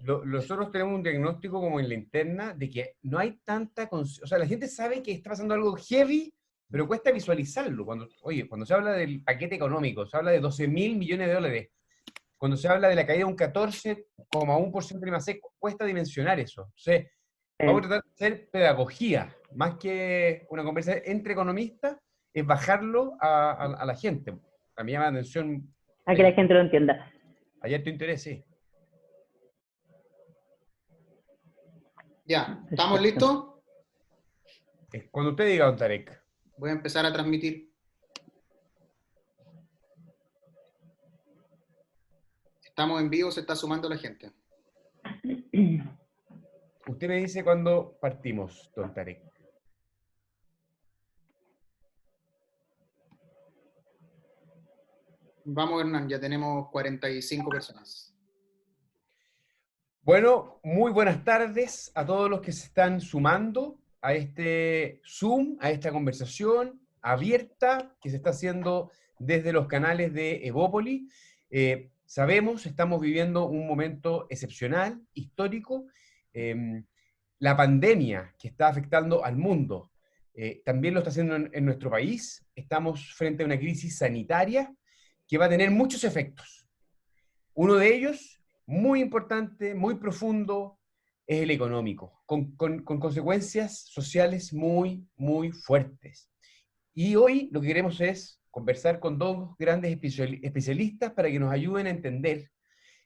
nosotros tenemos un diagnóstico como en la interna de que no hay tanta... O sea, la gente sabe que está pasando algo heavy, pero cuesta visualizarlo. Cuando se habla del paquete económico, se habla de 12.000 millones de dólares. Cuando se habla de la caída de un 14,1% de IMASEC, cuesta dimensionar eso. Entonces, vamos a tratar de hacer pedagogía, más que una conversa entre economistas, es bajarlo a la gente. A mí me llama la atención. A que la gente lo entienda. Ayer tu interés, sí. Ya, ¿estamos listos? Cuando usted diga, don Tarek. Voy a empezar a transmitir. Estamos en vivo, se está sumando la gente. Usted me dice cuándo partimos, don Tarek. Vamos, Hernán, ya tenemos 45 personas. Bueno, muy buenas tardes a todos los que se están sumando a este Zoom, a esta conversación abierta que se está haciendo desde los canales de Evópoli. Sabemos, estamos viviendo un momento excepcional, histórico. La pandemia que está afectando al mundo también lo está haciendo en nuestro país. Estamos frente a una crisis sanitaria que va a tener muchos efectos. Uno de ellos, muy importante, muy profundo, es el económico, con consecuencias sociales muy, muy fuertes. Y hoy lo que queremos es conversar con dos grandes especialistas para que nos ayuden a entender,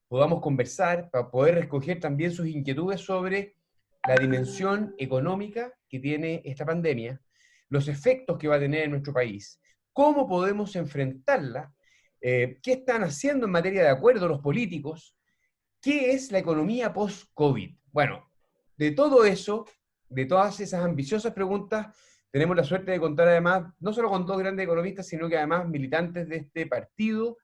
podamos conversar, para poder recoger también sus inquietudes sobre la dimensión económica que tiene esta pandemia, los efectos que va a tener en nuestro país, cómo podemos enfrentarla, qué están haciendo en materia de acuerdo los políticos, qué es la economía post-COVID. Bueno, de todo eso, de todas esas ambiciosas preguntas, tenemos la suerte de contar además, no solo con dos grandes economistas, sino que además militantes de este partido,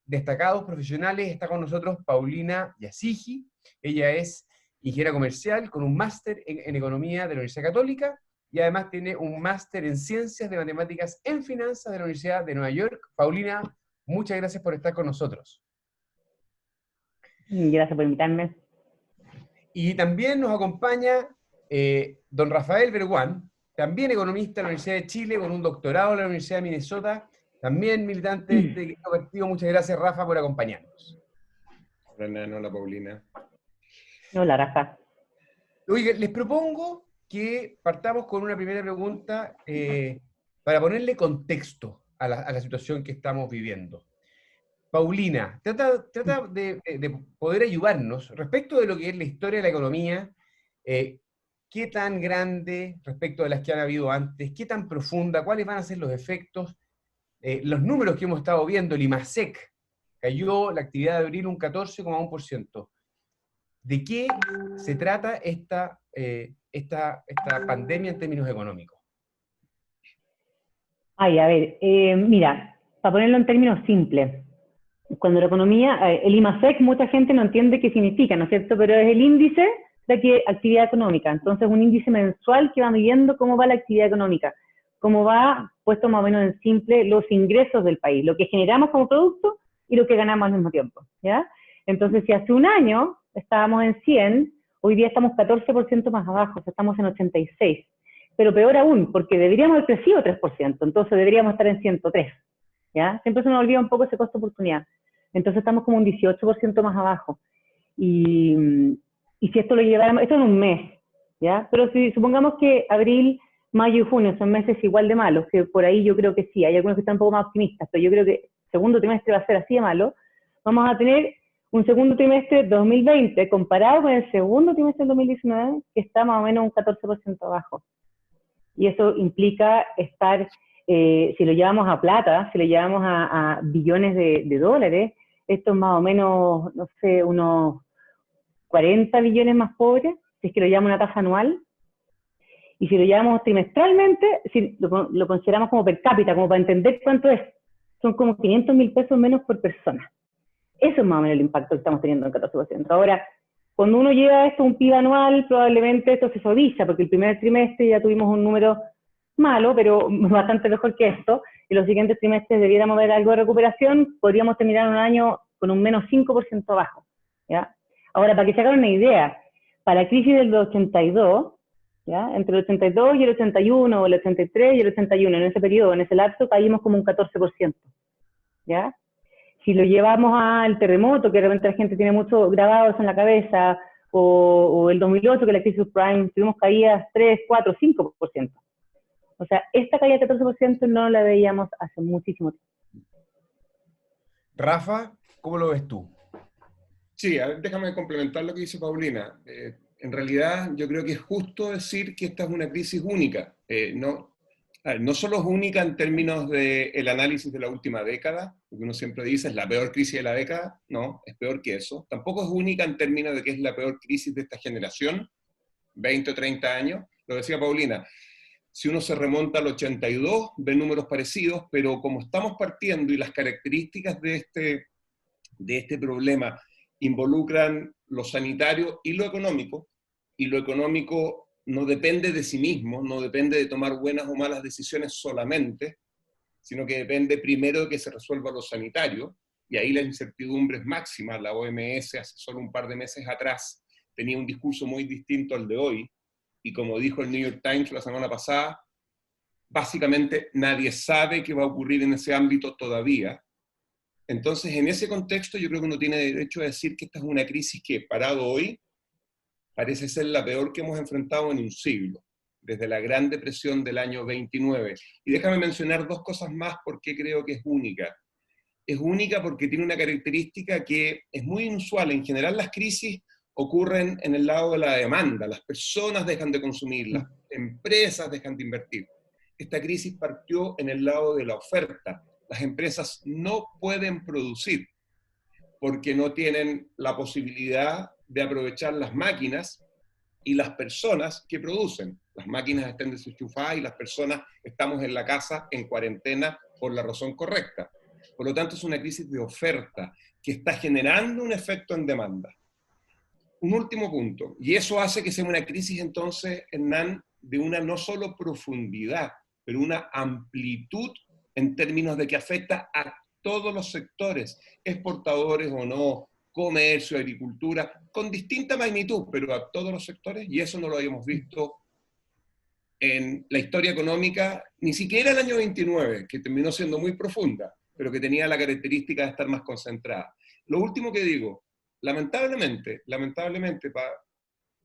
destacados profesionales. Está con nosotros Paulina Yasigi, ella es ingeniera comercial con un máster en economía de la Universidad Católica, y además tiene un máster en ciencias de matemáticas en finanzas de la Universidad de Nueva York. Paulina, muchas gracias por estar con nosotros. Gracias por invitarme. Y también nos acompaña don Rafael Berguán, también economista de la Universidad de Chile, con un doctorado en la Universidad de Minnesota, también militante de este partido. Muchas gracias, Rafa, por acompañarnos. Hola, Nano, hola, Paulina. Hola, Rafa. Oiga, les propongo que partamos con una primera pregunta para ponerle contexto a la situación que estamos viviendo. Paulina, trata de poder ayudarnos respecto de lo que es la historia de la economía, qué tan grande respecto de las que han habido antes, qué tan profunda, cuáles van a ser los efectos, los números que hemos estado viendo. El IMASEC cayó la actividad de abril un 14,1%. ¿De qué se trata esta pandemia en términos económicos? Ay, a ver, mira, para ponerlo en términos simples, cuando la economía, el IMASEC, mucha gente no entiende qué significa, ¿no es cierto? Pero es el índice de actividad económica. Entonces, un índice mensual que va midiendo cómo va la actividad económica, cómo va, puesto más o menos en simple, los ingresos del país, lo que generamos como producto y lo que ganamos al mismo tiempo, ¿ya? Entonces, si hace un año estábamos en 100, hoy día estamos 14% más abajo, o sea, estamos en 86. Pero peor aún, porque deberíamos haber crecido 3%, entonces deberíamos estar en 103, ¿ya? Siempre se nos olvida un poco ese costo-oportunidad. Entonces estamos como un 18% más abajo. Y si esto lo lleváramos, esto en un mes, ¿ya? Pero si supongamos que abril, mayo y junio son meses igual de malos, que por ahí yo creo que sí, hay algunos que están un poco más optimistas, pero yo creo que el segundo trimestre va a ser así de malo, vamos a tener un segundo trimestre 2020 comparado con el segundo trimestre del 2019, que está más o menos un 14% abajo. Y eso implica estar, si lo llevamos a plata, si lo llevamos a billones de dólares, esto es más o menos, no sé, unos 40 billones más pobres, si es que lo llevamos a una tasa anual. Y si lo llevamos trimestralmente, si lo consideramos como per cápita, como para entender cuánto es, son como 500.000 pesos menos por persona. Eso es más o menos el impacto que estamos teniendo en el 14%. Ahora, cuando uno lleva esto a un PIB anual, probablemente esto se suaviza, porque el primer trimestre ya tuvimos un número malo, pero bastante mejor que esto, y los siguientes trimestres debiéramos ver algo de recuperación, podríamos terminar un año con un menos 5% abajo, ¿ya? Ahora, para que se hagan una idea, para la crisis del 82, ¿ya? Entre el 82 y el 81, o el 83 y el 81, en ese periodo, en ese lapso, caímos como un 14%, ¿ya? Si lo llevamos al terremoto, que de repente la gente tiene mucho grabados en la cabeza, o el 2008, que la crisis subprime, tuvimos caídas 3, 4, 5%. O sea, esta caída de 14% no la veíamos hace muchísimo tiempo. Rafa, ¿cómo lo ves tú? Sí, a ver, déjame complementar lo que dice Paulina. En realidad, yo creo que es justo decir que esta es una crisis única. No solo es única en términos del análisis de la última década, porque uno siempre dice es la peor crisis de la década, no, es peor que eso. Tampoco es única en términos de que es la peor crisis de esta generación, 20 o 30 años. Lo decía Paulina, si uno se remonta al 82, ve números parecidos, pero como estamos partiendo y las características de este problema involucran lo sanitario y lo económico no depende de sí mismo, no depende de tomar buenas o malas decisiones solamente, sino que depende primero de que se resuelva lo sanitario, y ahí la incertidumbre es máxima. La OMS hace solo un par de meses atrás tenía un discurso muy distinto al de hoy, y como dijo el New York Times la semana pasada, básicamente nadie sabe qué va a ocurrir en ese ámbito todavía. Entonces, en ese contexto, yo creo que uno tiene derecho a decir que esta es una crisis que, parado hoy, parece ser la peor que hemos enfrentado en un siglo, desde la Gran Depresión del año 29. Y déjame mencionar dos cosas más porque creo que es única. Es única porque tiene una característica que es muy inusual. En general, las crisis ocurren en el lado de la demanda. Las personas dejan de consumir, las empresas dejan de invertir. Esta crisis partió en el lado de la oferta. Las empresas no pueden producir porque no tienen la posibilidad de aprovechar las máquinas y las personas que producen. Las máquinas están desenchufadas y las personas estamos en la casa en cuarentena por la razón correcta. Por lo tanto, es una crisis de oferta que está generando un efecto en demanda. Un último punto, y eso hace que sea una crisis entonces, Hernán, de una no solo profundidad, pero una amplitud en términos de que afecta a todos los sectores, exportadores o no, comercio, agricultura, con distinta magnitud, pero a todos los sectores, y eso no lo habíamos visto en la historia económica, ni siquiera el año 29, que terminó siendo muy profunda, pero que tenía la característica de estar más concentrada. Lo último que digo, lamentablemente, para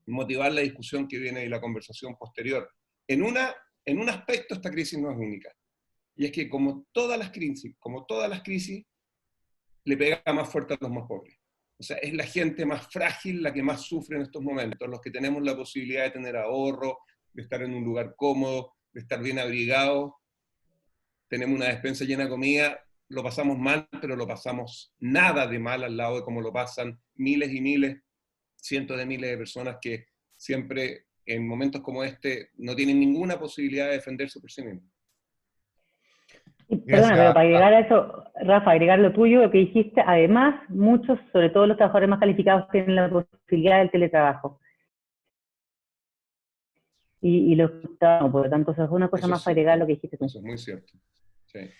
motivar la discusión que viene y la conversación posterior, en un aspecto esta crisis no es única, y es que como todas las crisis, le pega más fuerte a los más pobres. O sea, es la gente más frágil la que más sufre en estos momentos, los que tenemos la posibilidad de tener ahorro, de estar en un lugar cómodo, de estar bien abrigados, tenemos una despensa llena de comida, lo pasamos mal, pero lo pasamos nada de mal al lado de cómo lo pasan miles y miles, cientos de miles de personas que siempre en momentos como este no tienen ninguna posibilidad de defenderse por sí mismos. Perdona, pero para agregar a eso, Rafa, agregar lo tuyo, lo que dijiste, además, muchos, sobre todo los trabajadores más calificados, tienen la posibilidad del teletrabajo. Y los no, por lo tanto, eso es una cosa más para agregar lo que dijiste tú. Eso es muy cierto. Sí.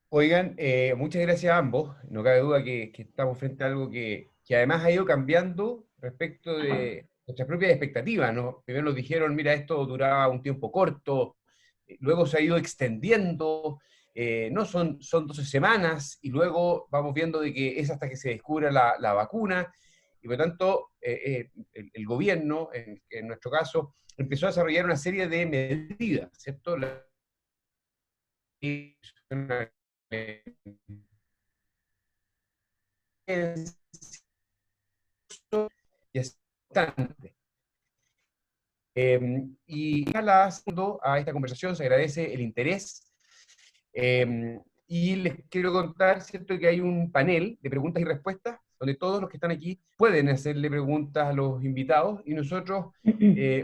Oigan, muchas gracias a ambos. No cabe duda que estamos frente a algo que además ha ido cambiando respecto de nuestras propias expectativas, ¿no? Primero nos dijeron, mira, esto duraba un tiempo corto, luego se ha ido extendiendo, no son 12 semanas, y luego vamos viendo de que es hasta que se descubra la vacuna, y por lo tanto el gobierno, en nuestro caso, empezó a desarrollar una serie de medidas, ¿cierto? Y es bastante. Y a esta conversación se agradece el interés. Y les quiero contar, ¿cierto?, que hay un panel de preguntas y respuestas donde todos los que están aquí pueden hacerle preguntas a los invitados, y nosotros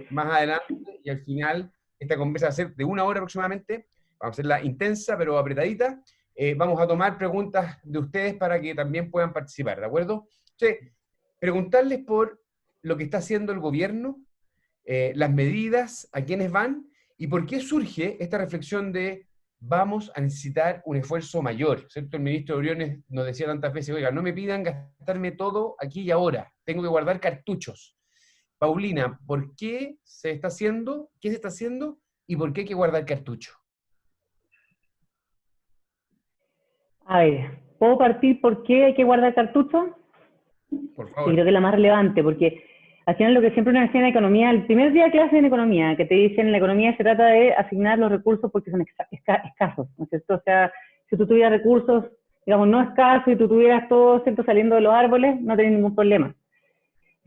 más adelante y al final, esta conversa va a ser de 1 hora aproximadamente, vamos a hacerla intensa pero apretadita. Vamos a tomar preguntas de ustedes para que también puedan participar, ¿de acuerdo? Entonces, preguntarles por lo que está haciendo el gobierno, las medidas, a quiénes van, y por qué surge esta reflexión de vamos a necesitar un esfuerzo mayor, ¿cierto? El ministro Briones nos decía tantas veces, oiga, no me pidan gastarme todo aquí y ahora, tengo que guardar cartuchos. Paulina, ¿por qué se está haciendo? ¿Qué se está haciendo? ¿Y por qué hay que guardar cartuchos? A ver, ¿puedo partir por qué hay que guardar cartuchos? Por Sí, favor. creo que es la más relevante, porque al final lo que siempre nos decían en economía, el primer día de clase en economía, que te dicen, la economía se trata de asignar los recursos porque son escasos, ¿no es cierto? O sea, si tú tuvieras recursos, digamos, no escasos y tú tuvieras todo, ¿cierto?, saliendo de los árboles, no tenés ningún problema.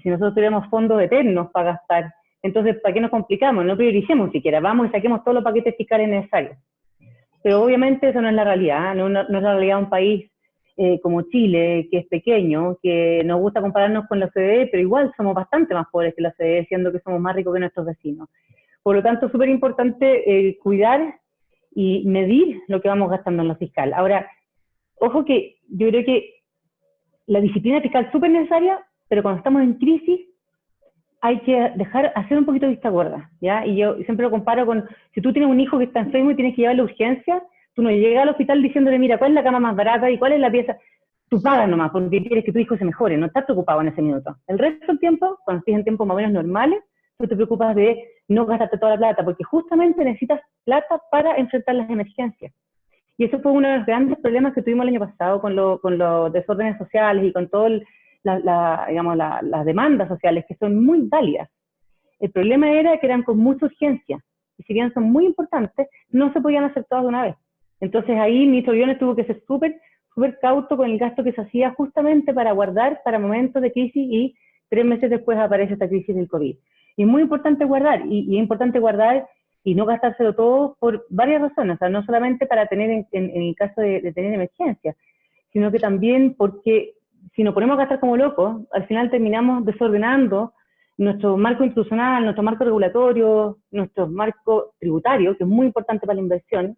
Si nosotros tuviéramos fondos eternos para gastar, entonces, ¿para qué nos complicamos? No prioricemos siquiera, vamos y saquemos todos los paquetes fiscales necesarios. Pero obviamente eso no es la realidad, no es la realidad de un país como Chile, que es pequeño, que nos gusta compararnos con la OCDE, pero igual somos bastante más pobres que la OCDE, siendo que somos más ricos que nuestros vecinos. Por lo tanto, es súper importante cuidar y medir lo que vamos gastando en lo fiscal. Ahora, ojo que yo creo que la disciplina fiscal es súper necesaria, pero cuando estamos en crisis hay que hacer un poquito de vista gorda, ¿ya? Y yo siempre lo comparo con, si tú tienes un hijo que está enfermo y tienes que llevarle a urgencia, tú no llegas al hospital diciéndole, mira, ¿cuál es la cama más barata y cuál es la pieza? Tú pagas nomás porque quieres que tu hijo se mejore, no estás preocupado en ese minuto. El resto del tiempo, cuando estés en tiempos más o menos normales, tú te preocupas de no gastarte toda la plata, porque justamente necesitas plata para enfrentar las emergencias. Y eso fue uno de los grandes problemas que tuvimos el año pasado con los desórdenes sociales y con todo las demandas sociales, que son muy válidas. El problema era que eran con mucha urgencia, y si bien son muy importantes, no se podían hacer todas de una vez. Entonces ahí el ministro Briones tuvo que ser súper cauto con el gasto que se hacía justamente para guardar para momentos de crisis, y 3 meses después aparece esta crisis del COVID. Y es muy importante guardar, y es importante guardar y no gastárselo todo por varias razones, o sea, no solamente para tener en el caso de tener emergencias, sino que también porque si nos ponemos a gastar como locos, al final terminamos desordenando nuestro marco institucional, nuestro marco regulatorio, nuestro marco tributario, que es muy importante para la inversión.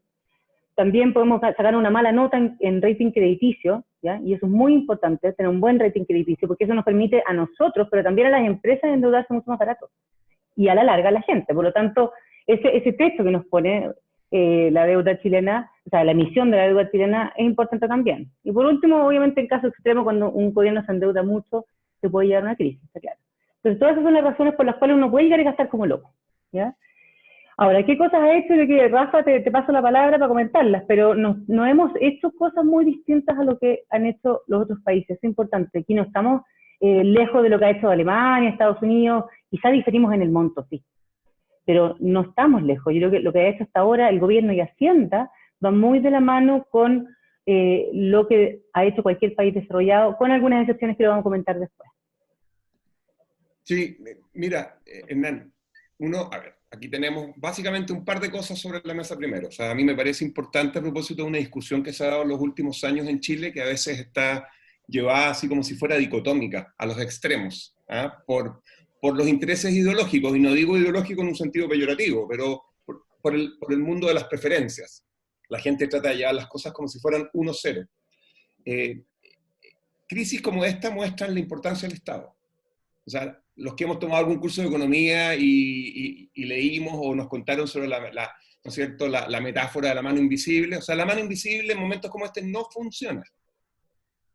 También podemos sacar una mala nota en rating crediticio, ¿ya? Y eso es muy importante, tener un buen rating crediticio, porque eso nos permite a nosotros, pero también a las empresas, endeudarse mucho más barato. Y a la larga a la gente. Por lo tanto, ese techo que nos pone la deuda chilena, o sea, la emisión de la deuda chilena es importante también. Y por último, obviamente, en caso extremo, cuando un gobierno se endeuda mucho, se puede llegar a una crisis, está claro. Entonces, todas esas son las razones por las cuales uno puede llegar a gastar como loco, ¿ya? Ahora, ¿qué cosas ha hecho? Yo que Rafa, te paso la palabra para comentarlas, pero no hemos hecho cosas muy distintas a lo que han hecho los otros países. Es importante. Aquí no estamos lejos de lo que ha hecho Alemania, Estados Unidos, quizá diferimos en el monto, sí, pero no estamos lejos. Yo creo que lo que ha hecho hasta ahora el gobierno y Hacienda va muy de la mano con lo que ha hecho cualquier país desarrollado, con algunas excepciones que lo vamos a comentar después. Sí, mira, Hernán, a ver, aquí tenemos básicamente un par de cosas sobre la mesa primero. O sea, a mí me parece importante a propósito de una discusión que se ha dado en los últimos años en Chile, que a veces está llevada así como si fuera dicotómica, a los extremos, ¿ah? Por los intereses ideológicos, y no digo ideológico en un sentido peyorativo, pero por el mundo de las preferencias. La gente trata de llevar las cosas como si fueran 1-0. Crisis como esta muestran la importancia del Estado. O sea, los que hemos tomado algún curso de economía y leímos o nos contaron sobre ¿no es cierto?, la metáfora de la mano invisible. O sea, la mano invisible en momentos como este no funciona.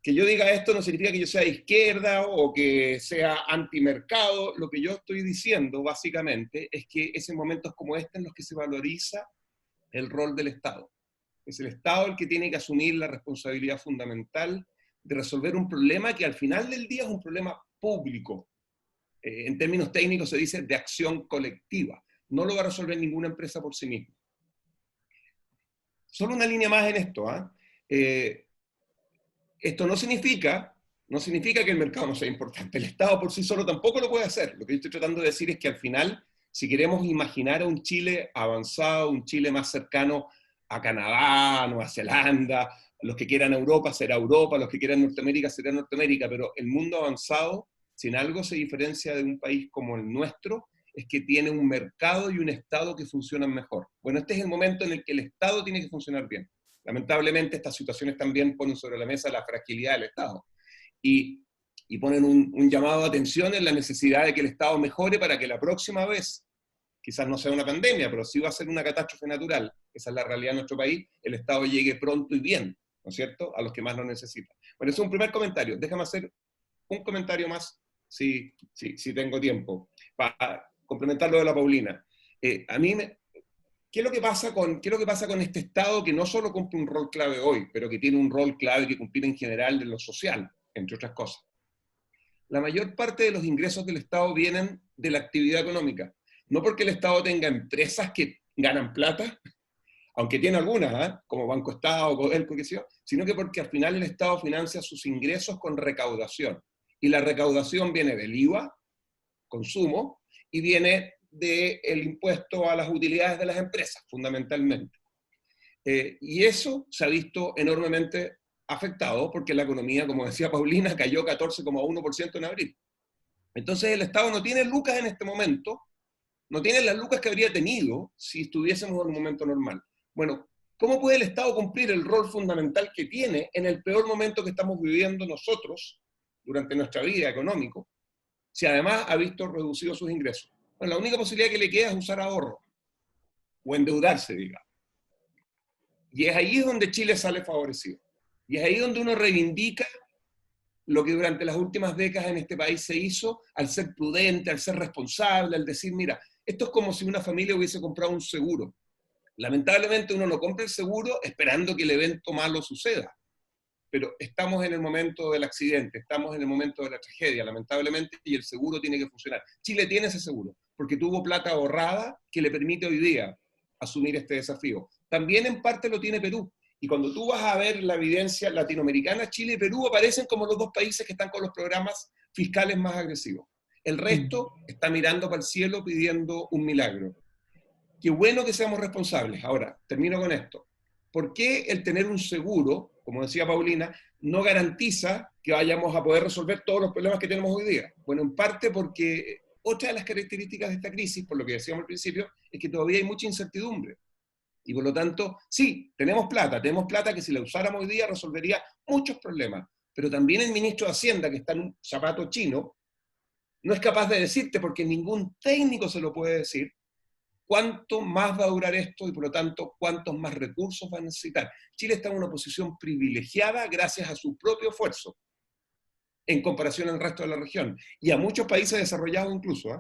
Que yo diga esto no significa que yo sea de izquierda o que sea antimercado. Lo que yo estoy diciendo, básicamente, es que es en momentos como este en los que se valoriza el rol del Estado. Es el Estado el que tiene que asumir la responsabilidad fundamental de resolver un problema que al final del día es un problema público. En términos técnicos se dice de acción colectiva. No lo va a resolver ninguna empresa por sí misma. Solo una línea más en esto, ¿eh? Esto no significa que el mercado no sea importante. El Estado por sí solo tampoco lo puede hacer. Lo que yo estoy tratando de decir es que al final, si queremos imaginar a un Chile avanzado, un Chile más cercano a Canadá, Nueva Zelanda, los que quieran Europa será Europa, los que quieran Norteamérica será Norteamérica, pero el mundo avanzado, si en algo se diferencia de un país como el nuestro, es que tiene un mercado y un Estado que funcionan mejor. Bueno, este es el momento en el que el Estado tiene que funcionar bien. Lamentablemente estas situaciones también ponen sobre la mesa la fragilidad del Estado y ponen un llamado de atención en la necesidad de que el Estado mejore para que la próxima vez, quizás no sea una pandemia, pero sí va a ser una catástrofe natural, esa es la realidad de nuestro país, el Estado llegue pronto y bien, ¿no es cierto?, a los que más lo necesitan. Bueno, ese es un primer comentario. Déjame hacer un comentario más, si tengo tiempo, para complementar lo de la Paulina. A mí ¿qué es lo que pasa con este Estado que no solo cumple un rol clave hoy, pero que tiene un rol clave que cumplir en general de lo social, entre otras cosas? La mayor parte de los ingresos del Estado vienen de la actividad económica. No porque el Estado tenga empresas que ganan plata, aunque tiene algunas, como Banco Estado, Codelco, qué sé yo, sino que porque al final el Estado financia sus ingresos con recaudación. Y la recaudación viene del IVA, consumo, y viene del impuesto a las utilidades de las empresas, fundamentalmente. Y eso se ha visto enormemente afectado porque la economía, como decía Paulina, cayó 14,1% en abril. Entonces el Estado no tiene lucas en este momento, no tiene las lucas que habría tenido si estuviésemos en un momento normal. Bueno, ¿cómo puede el Estado cumplir el rol fundamental que tiene en el peor momento que estamos viviendo nosotros durante nuestra vida económica, si además ha visto reducidos sus ingresos? Bueno, la única posibilidad que le queda es usar ahorro, o endeudarse, digamos. Y es ahí donde Chile sale favorecido. Y es ahí donde uno reivindica lo que durante las últimas décadas en este país se hizo al ser prudente, al ser responsable, al decir, mira, esto es como si una familia hubiese comprado un seguro. Lamentablemente uno no compra el seguro esperando que el evento malo suceda, pero estamos en el momento del accidente, estamos en el momento de la tragedia, lamentablemente, y el seguro tiene que funcionar. Chile tiene ese seguro, porque tuvo plata ahorrada que le permite hoy día asumir este desafío. También en parte lo tiene Perú, y cuando tú vas a ver la evidencia latinoamericana, Chile y Perú aparecen como los dos países que están con los programas fiscales más agresivos. El resto está mirando para el cielo pidiendo un milagro. Qué bueno que seamos responsables. Ahora, termino con esto. ¿Por qué el tener un seguro, como decía Paulina, no garantiza que vayamos a poder resolver todos los problemas que tenemos hoy día? Bueno, en parte porque otra de las características de esta crisis, por lo que decíamos al principio, es que todavía hay mucha incertidumbre. Y por lo tanto, sí, tenemos plata que si la usáramos hoy día resolvería muchos problemas. Pero también el ministro de Hacienda, que está en un zapato chino, no es capaz de decirte, porque ningún técnico se lo puede decir, cuánto más va a durar esto y por lo tanto cuántos más recursos va a necesitar. Chile está en una posición privilegiada gracias a su propio esfuerzo en comparación al resto de la región y a muchos países desarrollados incluso, ¿eh?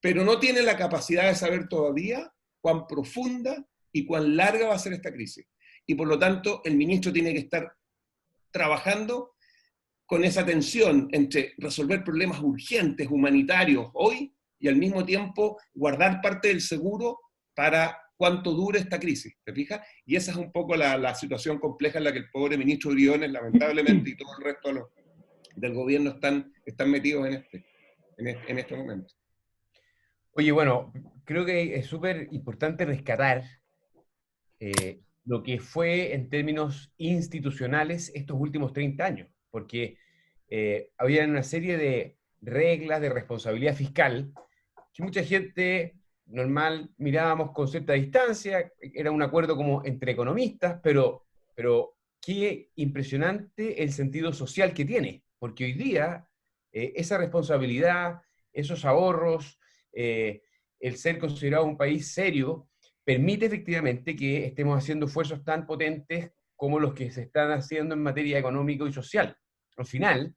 Pero no tiene la capacidad de saber todavía cuán profunda y cuán larga va a ser esta crisis. Y por lo tanto el ministro tiene que estar trabajando con esa tensión entre resolver problemas urgentes, humanitarios hoy, y al mismo tiempo guardar parte del seguro para cuánto dure esta crisis, ¿te fijas? Y esa es un poco la situación compleja en la que el pobre ministro Briones, lamentablemente, y todo el resto del gobierno están metidos en este momento. Oye, bueno, creo que es súper importante rescatar lo que fue en términos institucionales estos últimos 30 años, porque había una serie de reglas de responsabilidad fiscal que mucha gente normal mirábamos con cierta distancia, era un acuerdo como entre economistas, pero qué impresionante el sentido social que tiene, porque hoy día esa responsabilidad, esos ahorros, el ser considerado un país serio, permite efectivamente que estemos haciendo esfuerzos tan potentes como los que se están haciendo en materia económica y social. Al final,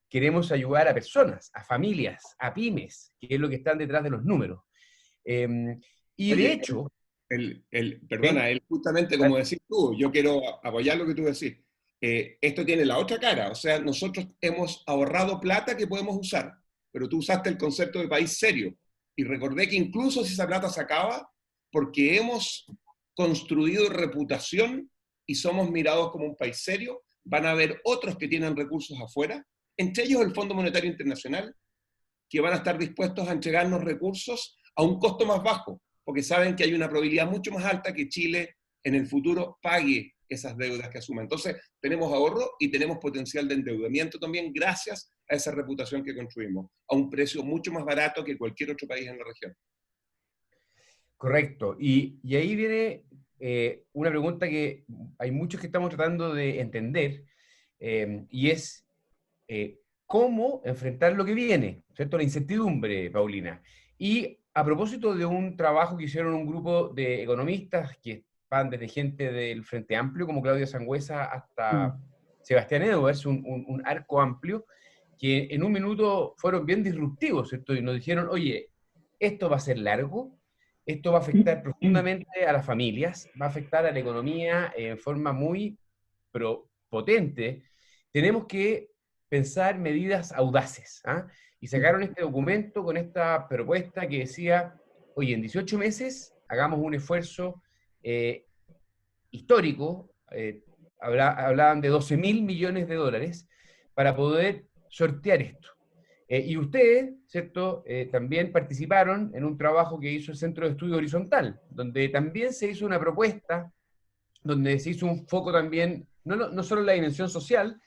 queremos ayudar a personas, a familias, a pymes, que es lo que están detrás de los números. Y de Oye, hecho... perdona, justamente como decís tú, yo quiero apoyar lo que tú decís. Esto tiene la otra cara, o sea, nosotros hemos ahorrado plata que podemos usar, pero tú usaste el concepto de país serio, y recordé que incluso si esa plata se acaba, porque hemos construido reputación y somos mirados como un país serio, van a haber otros que tienen recursos afuera, entre ellos el Fondo Monetario Internacional, que van a estar dispuestos a entregarnos recursos a un costo más bajo, porque saben que hay una probabilidad mucho más alta que Chile en el futuro pague esas deudas que asuma. Entonces, tenemos ahorro y tenemos potencial de endeudamiento también gracias a esa reputación que construimos, a un precio mucho más barato que cualquier otro país en la región. Correcto. Y ahí viene una pregunta que hay muchos que estamos tratando de entender, y es cómo enfrentar lo que viene, ¿cierto? La incertidumbre, Paulina. Y a propósito de un trabajo que hicieron un grupo de economistas que van desde gente del Frente Amplio, como Claudia Sangüesa, hasta Sebastián Edwards, un arco amplio, que en un minuto fueron bien disruptivos, ¿cierto? Y nos dijeron, oye, esto va a ser largo, esto va a afectar profundamente a las familias, va a afectar a la economía en forma muy potente. Tenemos que pensar medidas audaces, ¿ah? Y sacaron este documento con esta propuesta que decía, oye, en 18 meses hagamos un esfuerzo histórico, hablaban de 12.000 millones de dólares, para poder sortear esto. Y ustedes, ¿cierto?, también participaron en un trabajo que hizo el Centro de Estudio Horizontal, donde también se hizo una propuesta, donde se hizo un foco también, no solo en la dimensión social,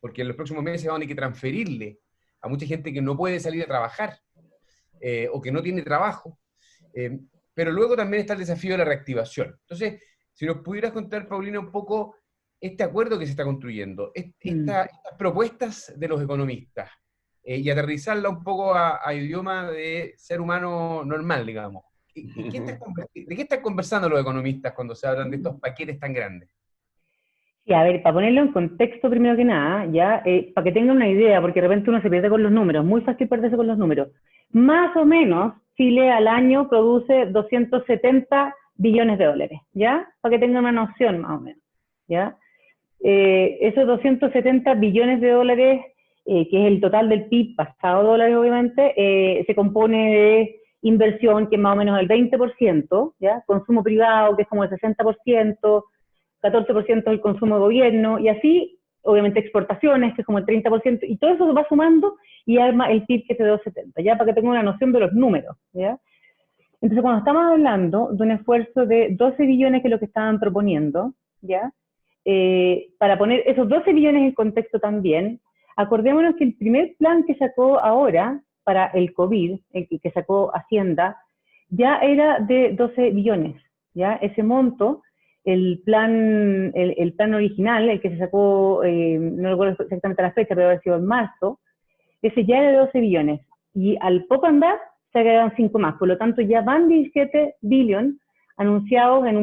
porque en los próximos meses van a tener que transferirle a mucha gente que no puede salir a trabajar, o que no tiene trabajo, pero luego también está el desafío de la reactivación. Entonces, si nos pudieras contar, Paulina, un poco este acuerdo que se está construyendo, estas propuestas de los economistas, y aterrizarla un poco a idioma de ser humano normal, digamos. ¿De qué están conversando los economistas cuando se hablan de estos paquetes tan grandes? Sí, a ver, para ponerlo en contexto primero que nada, ya, para que tengan una idea, porque de repente uno se pierde con los números, muy fácil perderse con los números. Más o menos, Chile al año produce 270 billones de dólares, ¿ya? Para que tengan una noción más o menos, ¿ya? Esos 270 billones de dólares, que es el total del PIB, pasado dólares obviamente, se compone de inversión, que es más o menos el 20%, ¿ya? Consumo privado, que es como el 60%, 14% del consumo de gobierno, y así, obviamente, exportaciones, que es como el 30%, y todo eso se va sumando y arma el PIB que es de 270, ya para que tengan una noción de los números, ¿ya? Entonces, cuando estamos hablando de un esfuerzo de 12 billones, que es lo que estaban proponiendo, ¿ya? Para poner esos 12 billones en contexto también, acordémonos que el primer plan que sacó ahora para el COVID, el que sacó Hacienda, ya era de 12 billones, ¿ya? Ese monto, el plan original, el que se sacó, no recuerdo exactamente la fecha, pero debe haber sido en marzo, ese ya era de 12 billones. Y al poco andar, se agregaron 5 más. Por lo tanto, ya van 17 billones anunciados en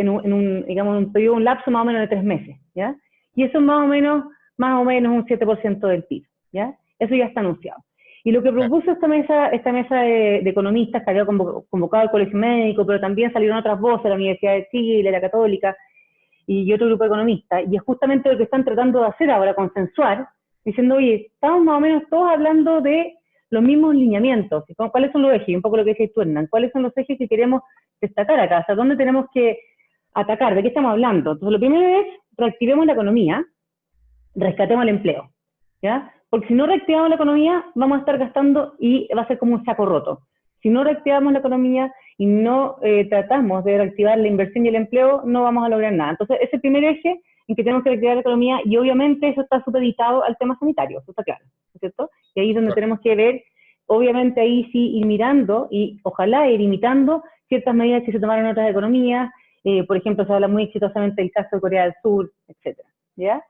un periodo, un lapso más o menos de 3 meses, ¿ya? Y eso es más o menos un 7% del PIB, ¿ya? Eso ya está anunciado. Y lo que propuso esta mesa de economistas, que había convocado al Colegio Médico, pero también salieron otras voces, la Universidad de Chile, la Católica, y otro grupo de economistas, y es justamente lo que están tratando de hacer ahora, consensuar, diciendo, oye, estamos más o menos todos hablando de los mismos lineamientos, ¿cuáles son los ejes? Un poco lo que decía tú, Hernán, ¿cuáles son los ejes que queremos destacar acá? O sea, ¿dónde tenemos que atacar? ¿De qué estamos hablando? Entonces, lo primero es, reactivemos la economía, rescatemos el empleo, ¿ya? Porque si no reactivamos la economía, vamos a estar gastando y va a ser como un saco roto. Si no reactivamos la economía y no tratamos de reactivar la inversión y el empleo, no vamos a lograr nada. Entonces, ese es el primer eje en que tenemos que reactivar la economía, y obviamente eso está supeditado al tema sanitario, eso está claro, ¿no es cierto? Y ahí es donde tenemos que ver, obviamente ahí sí ir mirando y ojalá ir imitando ciertas medidas que se tomaron en otras economías. Por ejemplo, se habla muy exitosamente del caso de Corea del Sur, etcétera, ¿ya?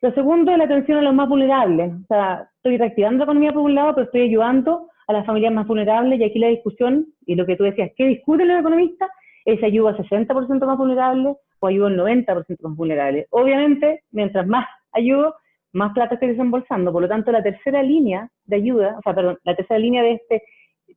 Lo segundo es la atención a los más vulnerables. O sea, estoy reactivando la economía por un lado, pero estoy ayudando a las familias más vulnerables, y aquí la discusión, y lo que tú decías, ¿qué discuten los economistas? Es ayuda al 60% más vulnerable o ayuda al 90% más vulnerable. Obviamente, mientras más ayudo, más plata estoy desembolsando. Por lo tanto, la tercera línea de ayuda, la tercera línea de este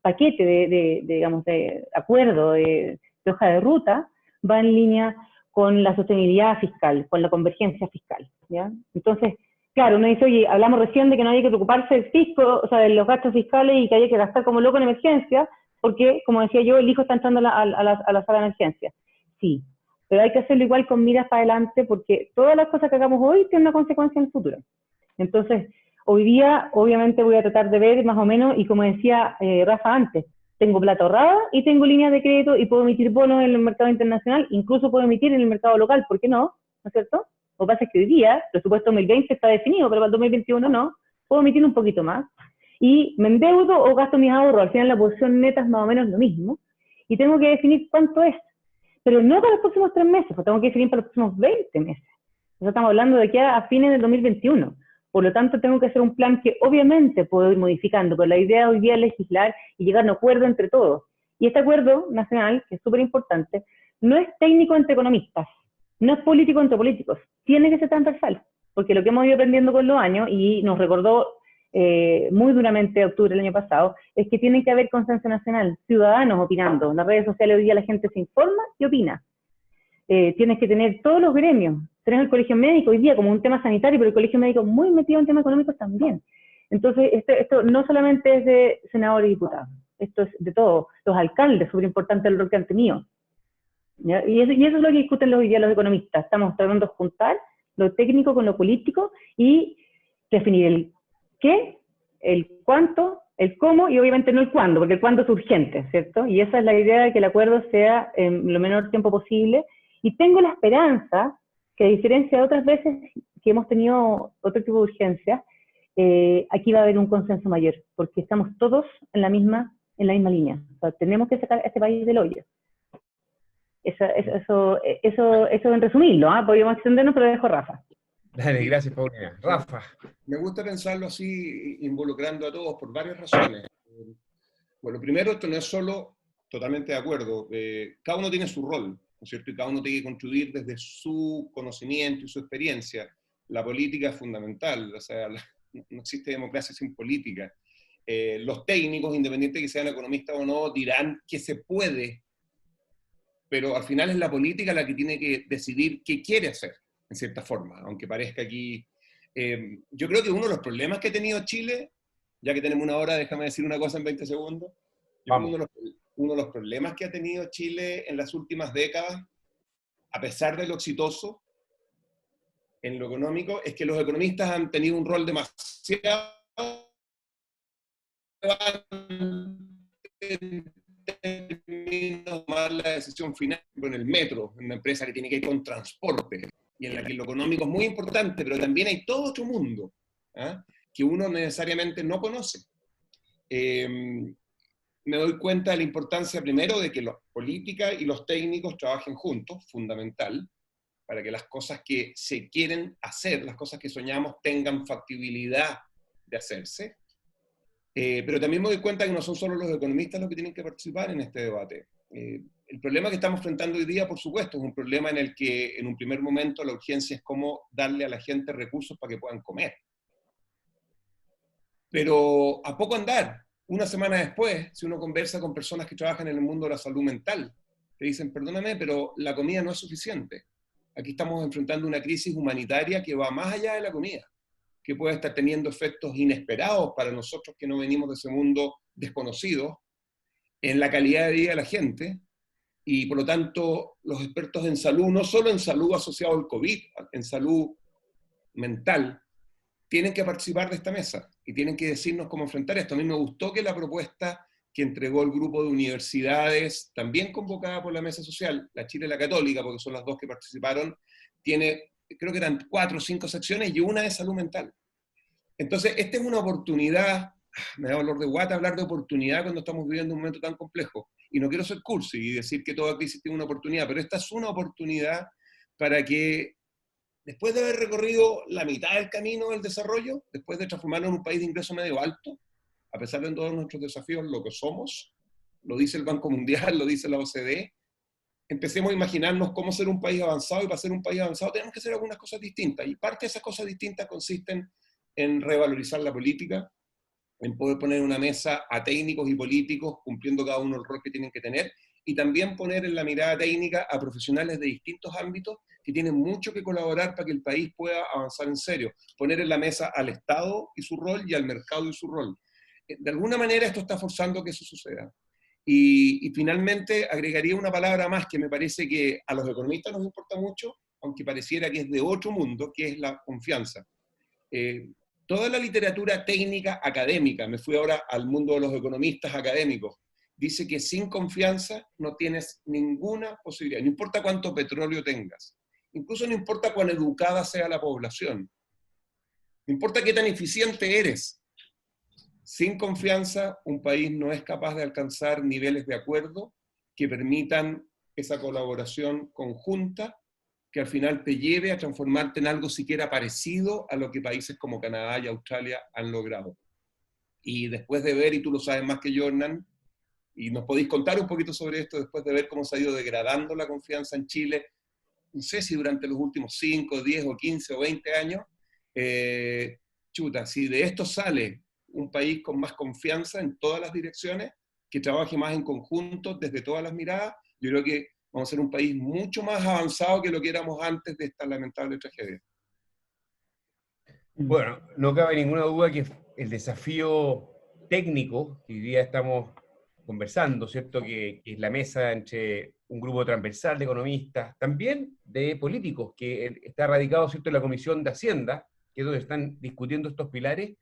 paquete de acuerdo, de hoja de ruta, va en línea con la sostenibilidad fiscal, con la convergencia fiscal, ¿ya? Entonces, claro, uno dice, oye, hablamos recién de que no hay que preocuparse del fisco, o sea, de los gastos fiscales, y que hay que gastar como loco en emergencia, porque, como decía yo, el hijo está entrando a la sala de emergencia. Sí, pero hay que hacerlo igual con miras para adelante, porque todas las cosas que hagamos hoy tienen una consecuencia en el futuro. Entonces, hoy día, obviamente, voy a tratar de ver más o menos, y como decía Rafa antes, tengo plata ahorrada y tengo líneas de crédito y puedo emitir bonos en el mercado internacional, incluso puedo emitir en el mercado local, ¿por qué no? ¿No es cierto? Lo que pasa es que hoy día, el presupuesto 2020 está definido, pero para el 2021 no, puedo emitir un poquito más, y me endeudo o gasto mis ahorros, al final la posición neta es más o menos lo mismo, y tengo que definir cuánto es, pero no para los próximos 3 meses, pues tengo que definir para los próximos 20 meses. Entonces estamos hablando de aquí a fines del 2021, Por lo tanto, tengo que hacer un plan que obviamente puedo ir modificando, pero la idea hoy día es legislar y llegar a un acuerdo entre todos. Y este acuerdo nacional, que es súper importante, no es técnico entre economistas, no es político entre políticos, tiene que ser transversal, porque lo que hemos ido aprendiendo con los años, y nos recordó muy duramente octubre del año pasado, es que tiene que haber consenso nacional, ciudadanos opinando. En las redes sociales hoy día la gente se informa y opina. Tienes que tener todos los gremios. Tenemos el colegio médico hoy día como un tema sanitario, pero el colegio médico muy metido en temas económicos también. Entonces, esto no solamente es de senadores y diputados, esto es de todos. Los alcaldes, súper importante el rol que han tenido. ¿Ya? Y eso es lo que discuten hoy día los economistas. Estamos tratando de juntar lo técnico con lo político y definir el qué, el cuánto, el cómo y obviamente no el cuándo, porque el cuándo es urgente, ¿cierto? Y esa es la idea de que el acuerdo sea en lo menor tiempo posible. Y tengo la esperanza que, a diferencia de otras veces que hemos tenido otro tipo de urgencias, aquí va a haber un consenso mayor, porque estamos todos en la misma línea. O sea, tenemos que sacar a este país del hoyo. Eso en resumirlo, ¿eh? Podríamos extendernos, pero dejo a Rafa. Dale, gracias, Paulina. Rafa. Me gusta pensarlo así, involucrando a todos por varias razones. Bueno, primero, esto no es solo, totalmente de acuerdo, cada uno tiene su rol, ¿no es cierto? Y cada uno tiene que contribuir desde su conocimiento y su experiencia. La política es fundamental, o sea, no existe democracia sin política. Los técnicos, independiente de que sean economistas o no, dirán que se puede, pero al final es la política la que tiene que decidir qué quiere hacer, en cierta forma, aunque parezca aquí. Yo creo que uno de los problemas que ha tenido Chile, ya que tenemos una hora, déjame decir una cosa en 20 segundos. Yo creo que uno de los problemas que ha tenido Chile en las últimas décadas, a pesar de lo exitoso en lo económico, es que los economistas han tenido un rol demasiado tomar la decisión final con el metro, una empresa que tiene que ir con transporte, y en la que lo económico es muy importante, pero también hay todo otro mundo, ¿eh? Que uno necesariamente no conoce. Me doy cuenta de la importancia primero de que la política y los técnicos trabajen juntos, fundamental, para que las cosas que se quieren hacer, las cosas que soñamos, tengan factibilidad de hacerse. Pero también me doy cuenta que no son solo los economistas los que tienen que participar en este debate. El problema que estamos enfrentando hoy día, por supuesto, es un problema en el que en un primer momento la urgencia es cómo darle a la gente recursos para que puedan comer. Pero a poco andar, una semana después, si uno conversa con personas que trabajan en el mundo de la salud mental, te dicen, perdóname, pero la comida no es suficiente. Aquí estamos enfrentando una crisis humanitaria que va más allá de la comida, que puede estar teniendo efectos inesperados para nosotros que no venimos de ese mundo desconocido, en la calidad de vida de la gente, y por lo tanto los expertos en salud, no solo en salud asociado al COVID, en salud mental, tienen que participar de esta mesa y tienen que decirnos cómo enfrentar esto. A mí me gustó que la propuesta que entregó el grupo de universidades, también convocada por la Mesa Social, la Chile y la Católica, porque son las dos que participaron, tiene, creo que eran 4 o 5 secciones y una es salud mental. Entonces, esta es una oportunidad, me da dolor de guata hablar de oportunidad cuando estamos viviendo un momento tan complejo. Y no quiero ser cursi y decir que toda crisis tiene una oportunidad, pero esta es una oportunidad para que, después de haber recorrido la mitad del camino del desarrollo, después de transformarnos en un país de ingreso medio alto, a pesar de todos nuestros desafíos, lo que somos, lo dice el Banco Mundial, lo dice la OCDE, empecemos a imaginarnos cómo ser un país avanzado, y para ser un país avanzado tenemos que hacer algunas cosas distintas, y parte de esas cosas distintas consisten en revalorizar la política, en poder poner en una mesa a técnicos y políticos cumpliendo cada uno el rol que tienen que tener, y también poner en la mirada técnica a profesionales de distintos ámbitos que tienen mucho que colaborar para que el país pueda avanzar en serio. Poner en la mesa al Estado y su rol y al mercado y su rol. De alguna manera esto está forzando que eso suceda. Y finalmente agregaría una palabra más que me parece que a los economistas nos importa mucho, aunque pareciera que es de otro mundo, que es la confianza. Toda la literatura técnica académica, me fui ahora al mundo de los economistas académicos, dice que sin confianza no tienes ninguna posibilidad, no importa cuánto petróleo tengas, incluso no importa cuán educada sea la población, no importa qué tan eficiente eres. Sin confianza, un país no es capaz de alcanzar niveles de acuerdo que permitan esa colaboración conjunta que al final te lleve a transformarte en algo siquiera parecido a lo que países como Canadá y Australia han logrado. Y después de ver, y tú lo sabes más que yo, Hernán, y nos podéis contar un poquito sobre esto, después de ver cómo se ha ido degradando la confianza en Chile, no sé si durante los últimos 5, 10 o 15 o 20 años, chuta, si de esto sale un país con más confianza en todas las direcciones, que trabaje más en conjunto desde todas las miradas, yo creo que vamos a ser un país mucho más avanzado que lo que éramos antes de esta lamentable tragedia. Bueno, no cabe ninguna duda que el desafío técnico que hoy día estamos conversando, ¿cierto? Que es la mesa entre un grupo transversal de economistas, también de políticos, que está radicado, ¿cierto?, en la Comisión de Hacienda, que es donde están discutiendo estos pilares,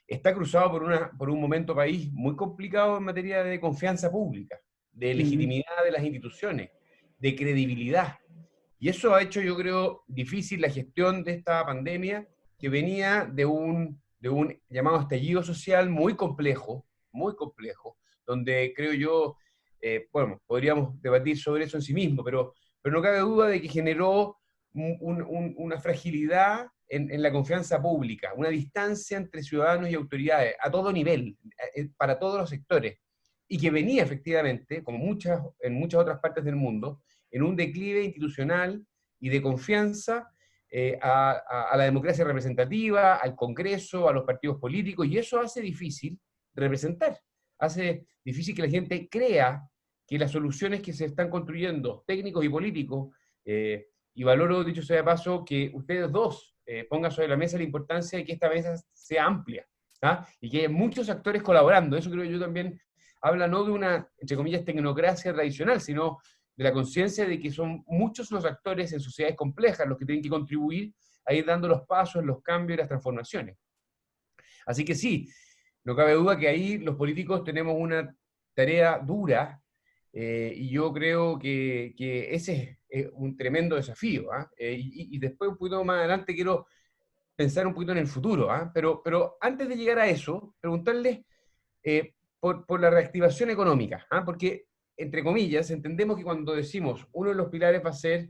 está cruzado por un momento país muy complicado en materia de confianza pública, de legitimidad de las instituciones, de credibilidad. Y eso ha hecho, yo creo, difícil la gestión de esta pandemia, que venía de un llamado estallido social muy complejo, donde creo yo, bueno, podríamos debatir sobre eso en sí mismo, pero no cabe duda de que generó una fragilidad en la confianza pública, una distancia entre ciudadanos y autoridades a todo nivel, para todos los sectores, y que venía efectivamente, como en muchas otras partes del mundo, en un declive institucional y de confianza a la democracia representativa, al Congreso, a los partidos políticos, y eso hace difícil representar, hace difícil que la gente crea que las soluciones que se están construyendo, técnicos y políticos, y valoro, dicho sea de paso, que ustedes dos pongan sobre la mesa la importancia de que esta mesa sea amplia, ¿ah? Y que haya muchos actores colaborando. Eso creo yo también habla no de una, entre comillas, tecnocracia tradicional, sino de la conciencia de que son muchos los actores en sociedades complejas los que tienen que contribuir a ir dando los pasos, los cambios y las transformaciones. Así que sí, no cabe duda que ahí los políticos tenemos una tarea dura, y yo creo que ese es un tremendo desafío, ¿ah? Y después un poquito más adelante quiero pensar un poquito en el futuro, ¿ah? Pero antes de llegar a eso, preguntarles por la reactivación económica, ¿ah? Porque, entre comillas, entendemos que cuando decimos uno de los pilares va a ser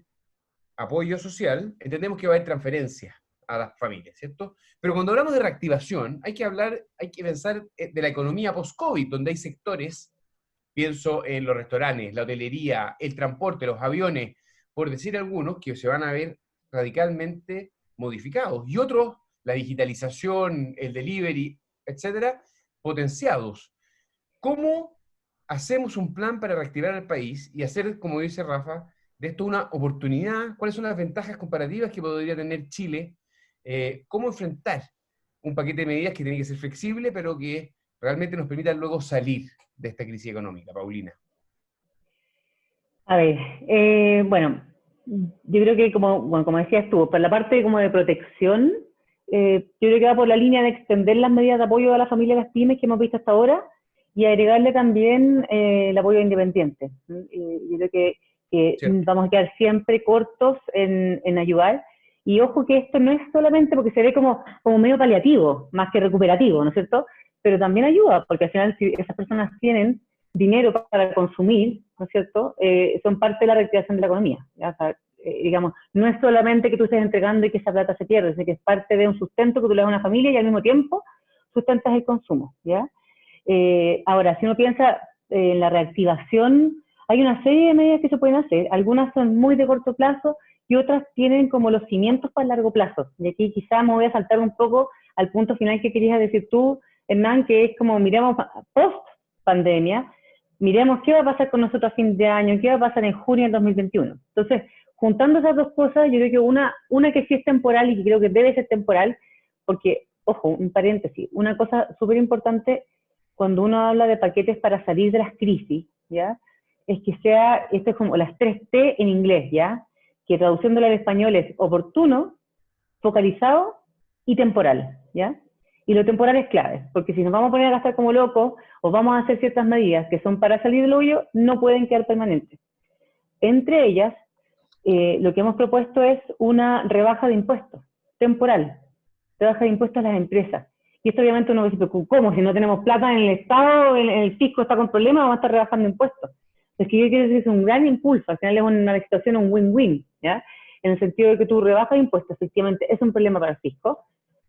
apoyo social, entendemos que va a haber transferencias a las familias, ¿cierto? Pero cuando hablamos de reactivación, hay que pensar de la economía post-COVID, donde hay sectores, pienso en los restaurantes, la hotelería, el transporte, los aviones, por decir algunos, que se van a ver radicalmente modificados, y otros, la digitalización, el delivery, etcétera, potenciados. ¿Cómo hacemos un plan para reactivar el país y hacer, como dice Rafa, de esto una oportunidad? ¿Cuáles son las ventajas comparativas que podría tener Chile? ¿Cómo enfrentar un paquete de medidas que tiene que ser flexible, pero que realmente nos permitan luego salir de esta crisis económica? Paulina. A ver, bueno, yo creo que como decías tú, por la parte como de protección, yo creo que va por la línea de extender las medidas de apoyo a la familia y las pymes que hemos visto hasta ahora, y agregarle también el apoyo a independientes. Yo creo que vamos a quedar siempre cortos en ayudar. Y ojo que esto no es solamente porque se ve como medio paliativo, más que recuperativo, ¿no es cierto? Pero también ayuda, porque al final si esas personas tienen dinero para consumir, ¿no es cierto? Son parte de la reactivación de la economía. ¿Ya? O sea, digamos, no es solamente que tú estés entregando y que esa plata se pierde, sino que es parte de un sustento que tú le das a una familia y al mismo tiempo sustentas el consumo, ¿ya? Ahora, si uno piensa en la reactivación, hay una serie de medidas que se pueden hacer. Algunas son muy de corto plazo y otras tienen como los cimientos para el largo plazo. Y aquí quizá me voy a saltar un poco al punto final que querías decir tú, Hernán, que es como miremos post-pandemia, miremos qué va a pasar con nosotros a fin de año, qué va a pasar en junio del 2021. Entonces, juntando esas dos cosas, yo creo que una que sí es temporal y que creo que debe ser temporal, porque, ojo, un paréntesis, una cosa súper importante cuando uno habla de paquetes para salir de las crisis, ¿ya? Es que esto es como las 3T en inglés, ¿ya? Que traduciéndolo al español es oportuno, focalizado y temporal, ¿ya? Y lo temporal es clave, porque si nos vamos a poner a gastar como locos o vamos a hacer ciertas medidas que son para salir del hoyo, no pueden quedar permanentes. Entre ellas, lo que hemos propuesto es una rebaja de impuestos, temporal, rebaja de impuestos a las empresas. Y esto obviamente uno dice, ¿cómo? Si no tenemos plata en el Estado, el fisco está con problemas, vamos a estar rebajando impuestos. Es que yo quiero decir que es un gran impulso, al final es una situación, un win-win, ¿ya? en el sentido de que tú rebajas impuestos, efectivamente es un problema para el fisco,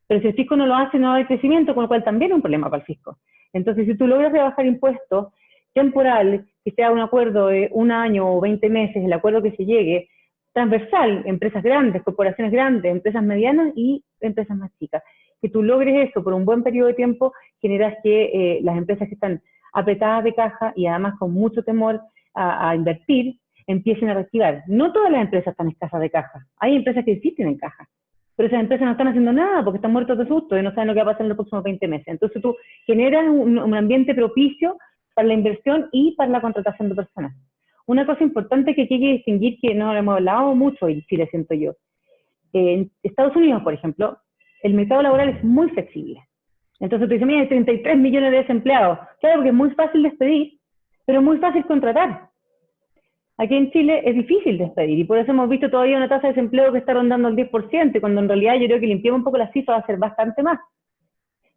pero si el fisco no lo hace, no hay crecimiento, con lo cual también es un problema para el fisco. Entonces, si tú logras rebajar impuestos temporal, que sea un acuerdo de 1 año o 20 meses, el acuerdo que se llegue, transversal, empresas grandes, corporaciones grandes, empresas medianas y empresas más chicas, que tú logres eso por un buen periodo de tiempo, generas que las empresas que están apretadas de caja y además con mucho temor a invertir, empiecen a reactivar. No todas las empresas están escasas de caja, hay empresas que existen en caja, pero esas empresas no están haciendo nada porque están muertos de susto y no saben lo que va a pasar en los próximos 20 meses. Entonces tú generas un ambiente propicio para la inversión y para la contratación de personas. Una cosa importante que aquí hay que distinguir, que no lo hemos hablado mucho en Chile, siento yo. En Estados Unidos, por ejemplo, el mercado laboral es muy flexible. Entonces tú dices, mira, hay 33 millones de desempleados. Claro, porque es muy fácil despedir, pero es muy fácil contratar. Aquí en Chile es difícil despedir y por eso hemos visto todavía una tasa de desempleo que está rondando el 10%, cuando en realidad yo creo que limpiamos un poco la cifra va a ser bastante más.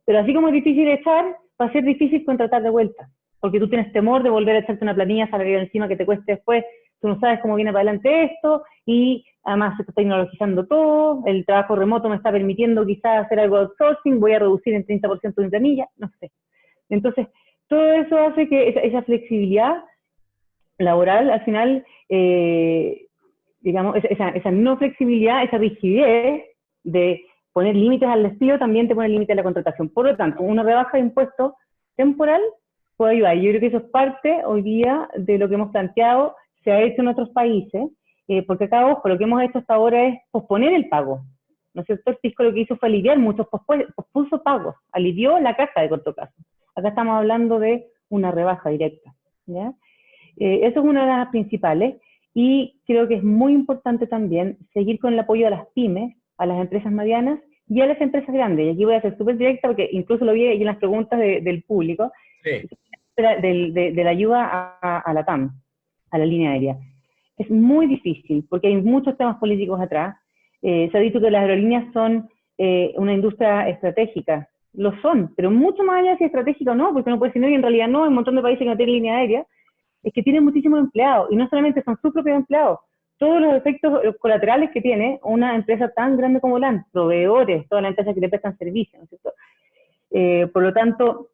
Pero así como es difícil echar, va a ser difícil contratar de vuelta, porque tú tienes temor de volver a echarte una planilla salarial encima que te cueste después, tú no sabes cómo viene para adelante esto, y además se está tecnologizando todo, el trabajo remoto me está permitiendo quizás hacer algo de outsourcing, voy a reducir en 30% mi planilla, no sé. Entonces, todo eso hace que esa flexibilidad laboral, al final, digamos, esa no flexibilidad, esa rigidez de poner límites al despido, también te pone límites a la contratación. Por lo tanto, una rebaja de impuestos temporal puede ayudar. Yo creo que eso es parte hoy día de lo que hemos planteado, se ha hecho en otros países, porque acá, ojo, lo que hemos hecho hasta ahora es posponer el pago. ¿No es cierto? El fisco lo que hizo fue aliviar muchos, pospuso pagos, alivió la caja de corto plazo. Acá estamos hablando de una rebaja directa, ¿ya? Eso es una de las principales, y creo que es muy importante también seguir con el apoyo a las pymes, a las empresas medianas y a las empresas grandes. Y aquí voy a ser súper directa porque incluso lo vi en las preguntas del público, Sí. de la ayuda a la TAM, a la línea aérea. Es muy difícil porque hay muchos temas políticos atrás. Se ha dicho que las aerolíneas son una industria estratégica. Lo son, pero mucho más allá de si es estratégica o no, porque uno puede decir, no, y en realidad no, hay un montón de países que no tienen línea aérea, es que tienen muchísimos empleados, y no solamente son sus propios empleados, todos los efectos colaterales que tiene una empresa tan grande como LAN, proveedores, todas las empresas que le prestan servicios, ¿no es cierto? Por lo tanto,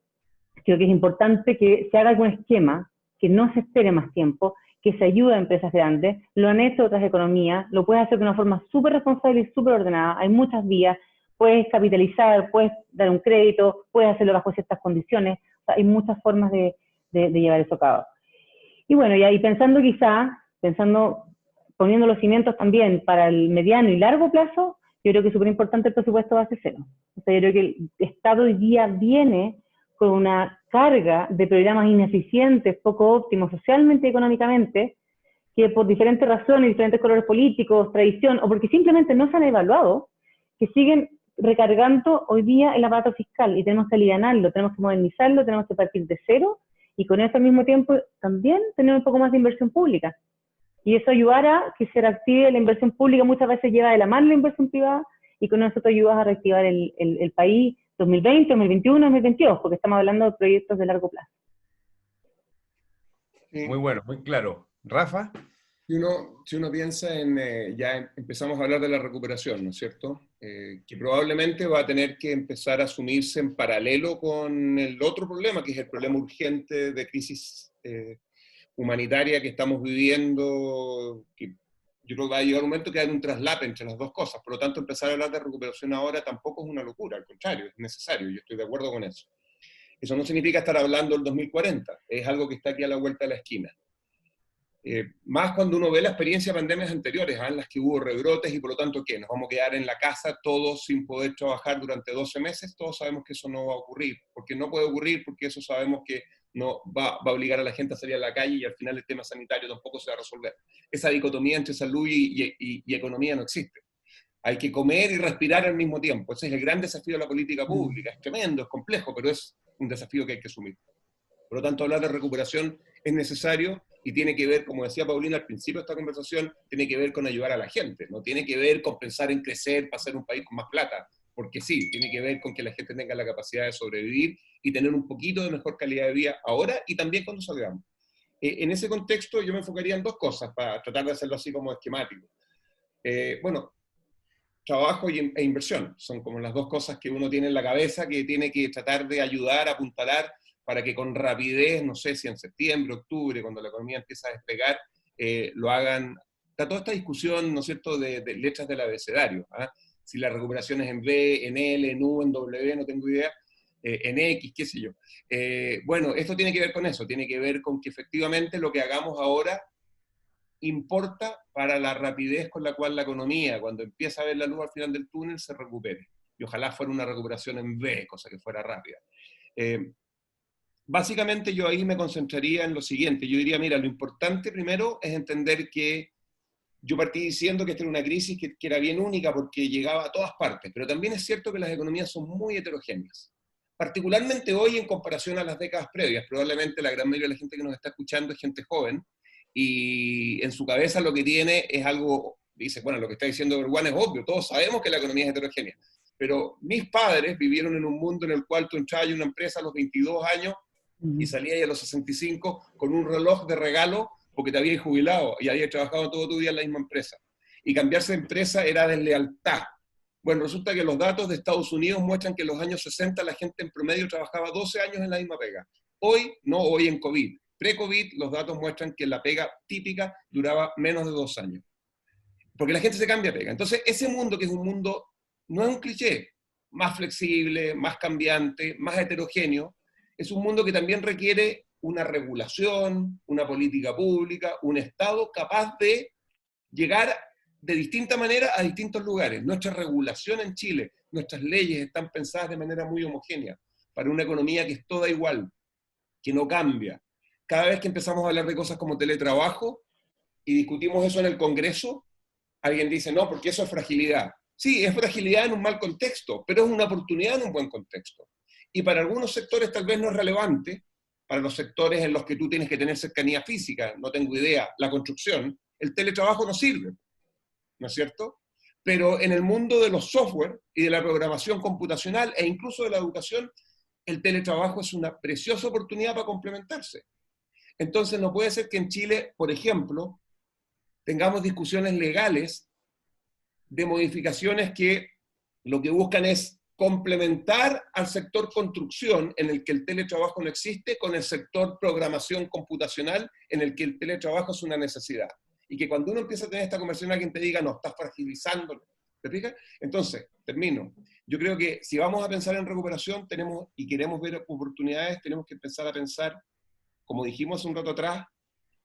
creo que es importante que se haga algún esquema, que no se espere más tiempo, que se ayude a empresas grandes, lo han hecho otras economías, lo puedes hacer de una forma súper responsable y súper ordenada, hay muchas vías, puedes capitalizar, puedes dar un crédito, puedes hacerlo bajo ciertas condiciones, o sea, hay muchas formas de llevar eso a cabo. Y bueno, y ahí pensando, poniendo los cimientos también para el mediano y largo plazo, yo creo que es súper importante el presupuesto base cero. O sea, yo creo que el Estado hoy día viene con una carga de programas ineficientes, poco óptimos socialmente y económicamente, que por diferentes razones, diferentes colores políticos, tradición, o porque simplemente no se han evaluado, que siguen recargando hoy día el aparato fiscal, y tenemos que alivianarlo, tenemos que modernizarlo, tenemos que partir de cero, y con eso al mismo tiempo también tener un poco más de inversión pública. Y eso ayudará a que se reactive la inversión pública, muchas veces lleva de la mano la inversión privada, y con eso te ayudas a reactivar el país 2020, 2021, 2022, porque estamos hablando de proyectos de largo plazo. Muy bueno, muy claro. Rafa. Si uno piensa en, ya empezamos a hablar de la recuperación, ¿no es cierto? Que probablemente va a tener que empezar a asumirse en paralelo con el otro problema, que es el problema urgente de crisis humanitaria que estamos viviendo, que yo creo que va a llegar un momento que hay un traslape entre las dos cosas. Por lo tanto, empezar a hablar de recuperación ahora tampoco es una locura, al contrario, es necesario, yo estoy de acuerdo con eso. Eso no significa estar hablando del 2040, es algo que está aquí a la vuelta de la esquina. Más cuando uno ve la experiencia de pandemias anteriores, en las que hubo rebrotes y por lo tanto, ¿qué? ¿Nos vamos a quedar en la casa todos sin poder trabajar durante 12 meses? Todos sabemos que eso no va a ocurrir, porque no puede ocurrir, porque eso sabemos que no va a obligar a la gente a salir a la calle y al final el tema sanitario tampoco se va a resolver. Esa dicotomía entre salud y economía no existe. Hay que comer y respirar al mismo tiempo. Ese es el gran desafío de la política pública. Es tremendo, es complejo, pero es un desafío que hay que asumir. Por lo tanto, hablar de recuperación es necesario y tiene que ver, como decía Paulina al principio de esta conversación, tiene que ver con ayudar a la gente, no tiene que ver con pensar en crecer para ser un país con más plata, porque sí, tiene que ver con que la gente tenga la capacidad de sobrevivir y tener un poquito de mejor calidad de vida ahora y también cuando salgamos. En ese contexto yo me enfocaría en dos cosas, para tratar de hacerlo así como esquemático. Bueno, trabajo e inversión son como las dos cosas que uno tiene en la cabeza, que tiene que tratar de ayudar, apuntalar, para que con rapidez, no sé si en septiembre, octubre, cuando la economía empieza a despegar, lo hagan. Está toda esta discusión, ¿no es cierto?, de letras del abecedario. ¿Ah? Si la recuperación es en B, en L, en U, en W, no tengo idea, en X, qué sé yo. Bueno, esto tiene que ver con eso, tiene que ver con que efectivamente lo que hagamos ahora importa para la rapidez con la cual la economía, cuando empieza a ver la luz al final del túnel, se recupere. Y ojalá fuera una recuperación en V, cosa que fuera rápida. Básicamente yo ahí me concentraría en lo siguiente. Yo diría, mira, lo importante primero es entender que yo partí diciendo que esta era una crisis que era bien única porque llegaba a todas partes, pero también es cierto que las economías son muy heterogéneas. Particularmente hoy en comparación a las décadas previas. Probablemente la gran mayoría de la gente que nos está escuchando es gente joven, y en su cabeza lo que tiene es algo, dice, bueno, lo que está diciendo Berwan es obvio, todos sabemos que la economía es heterogénea, pero mis padres vivieron en un mundo en el cual tú entrabas en una empresa a los 22 años y salías a los 65 con un reloj de regalo porque te habías jubilado y habías trabajado todo tu día en la misma empresa. Y cambiarse de empresa era deslealtad. Bueno, resulta que los datos de Estados Unidos muestran que en los años 60 la gente en promedio trabajaba 12 años en la misma pega. Hoy, no, hoy en COVID. Pre-COVID, los datos muestran que la pega típica duraba menos de 2 años. Porque la gente se cambia de pega. Entonces, ese mundo, que es un mundo, no es un cliché, más flexible, más cambiante, más heterogéneo, es un mundo que también requiere una regulación, una política pública, un Estado capaz de llegar de distinta manera a distintos lugares. Nuestra regulación en Chile, nuestras leyes están pensadas de manera muy homogénea para una economía que es toda igual, que no cambia. Cada vez que empezamos a hablar de cosas como teletrabajo y discutimos eso en el Congreso, alguien dice, no, porque eso es fragilidad. Sí, es fragilidad en un mal contexto, pero es una oportunidad en un buen contexto. Y para algunos sectores tal vez no es relevante, para los sectores en los que tú tienes que tener cercanía física, no tengo idea, la construcción, el teletrabajo no sirve, ¿no es cierto? Pero en el mundo de los software y de la programación computacional e incluso de la educación, el teletrabajo es una preciosa oportunidad para complementarse. Entonces no puede ser que en Chile, por ejemplo, tengamos discusiones legales de modificaciones que lo que buscan es complementar al sector construcción, en el que el teletrabajo no existe, con el sector programación computacional, en el que el teletrabajo es una necesidad. Y que cuando uno empieza a tener esta conversación, alguien te diga, no, estás fragilizando. ¿Te fijas? Entonces, termino. Yo creo que si vamos a pensar en recuperación y queremos ver oportunidades, tenemos que empezar a pensar, como dijimos hace un rato atrás,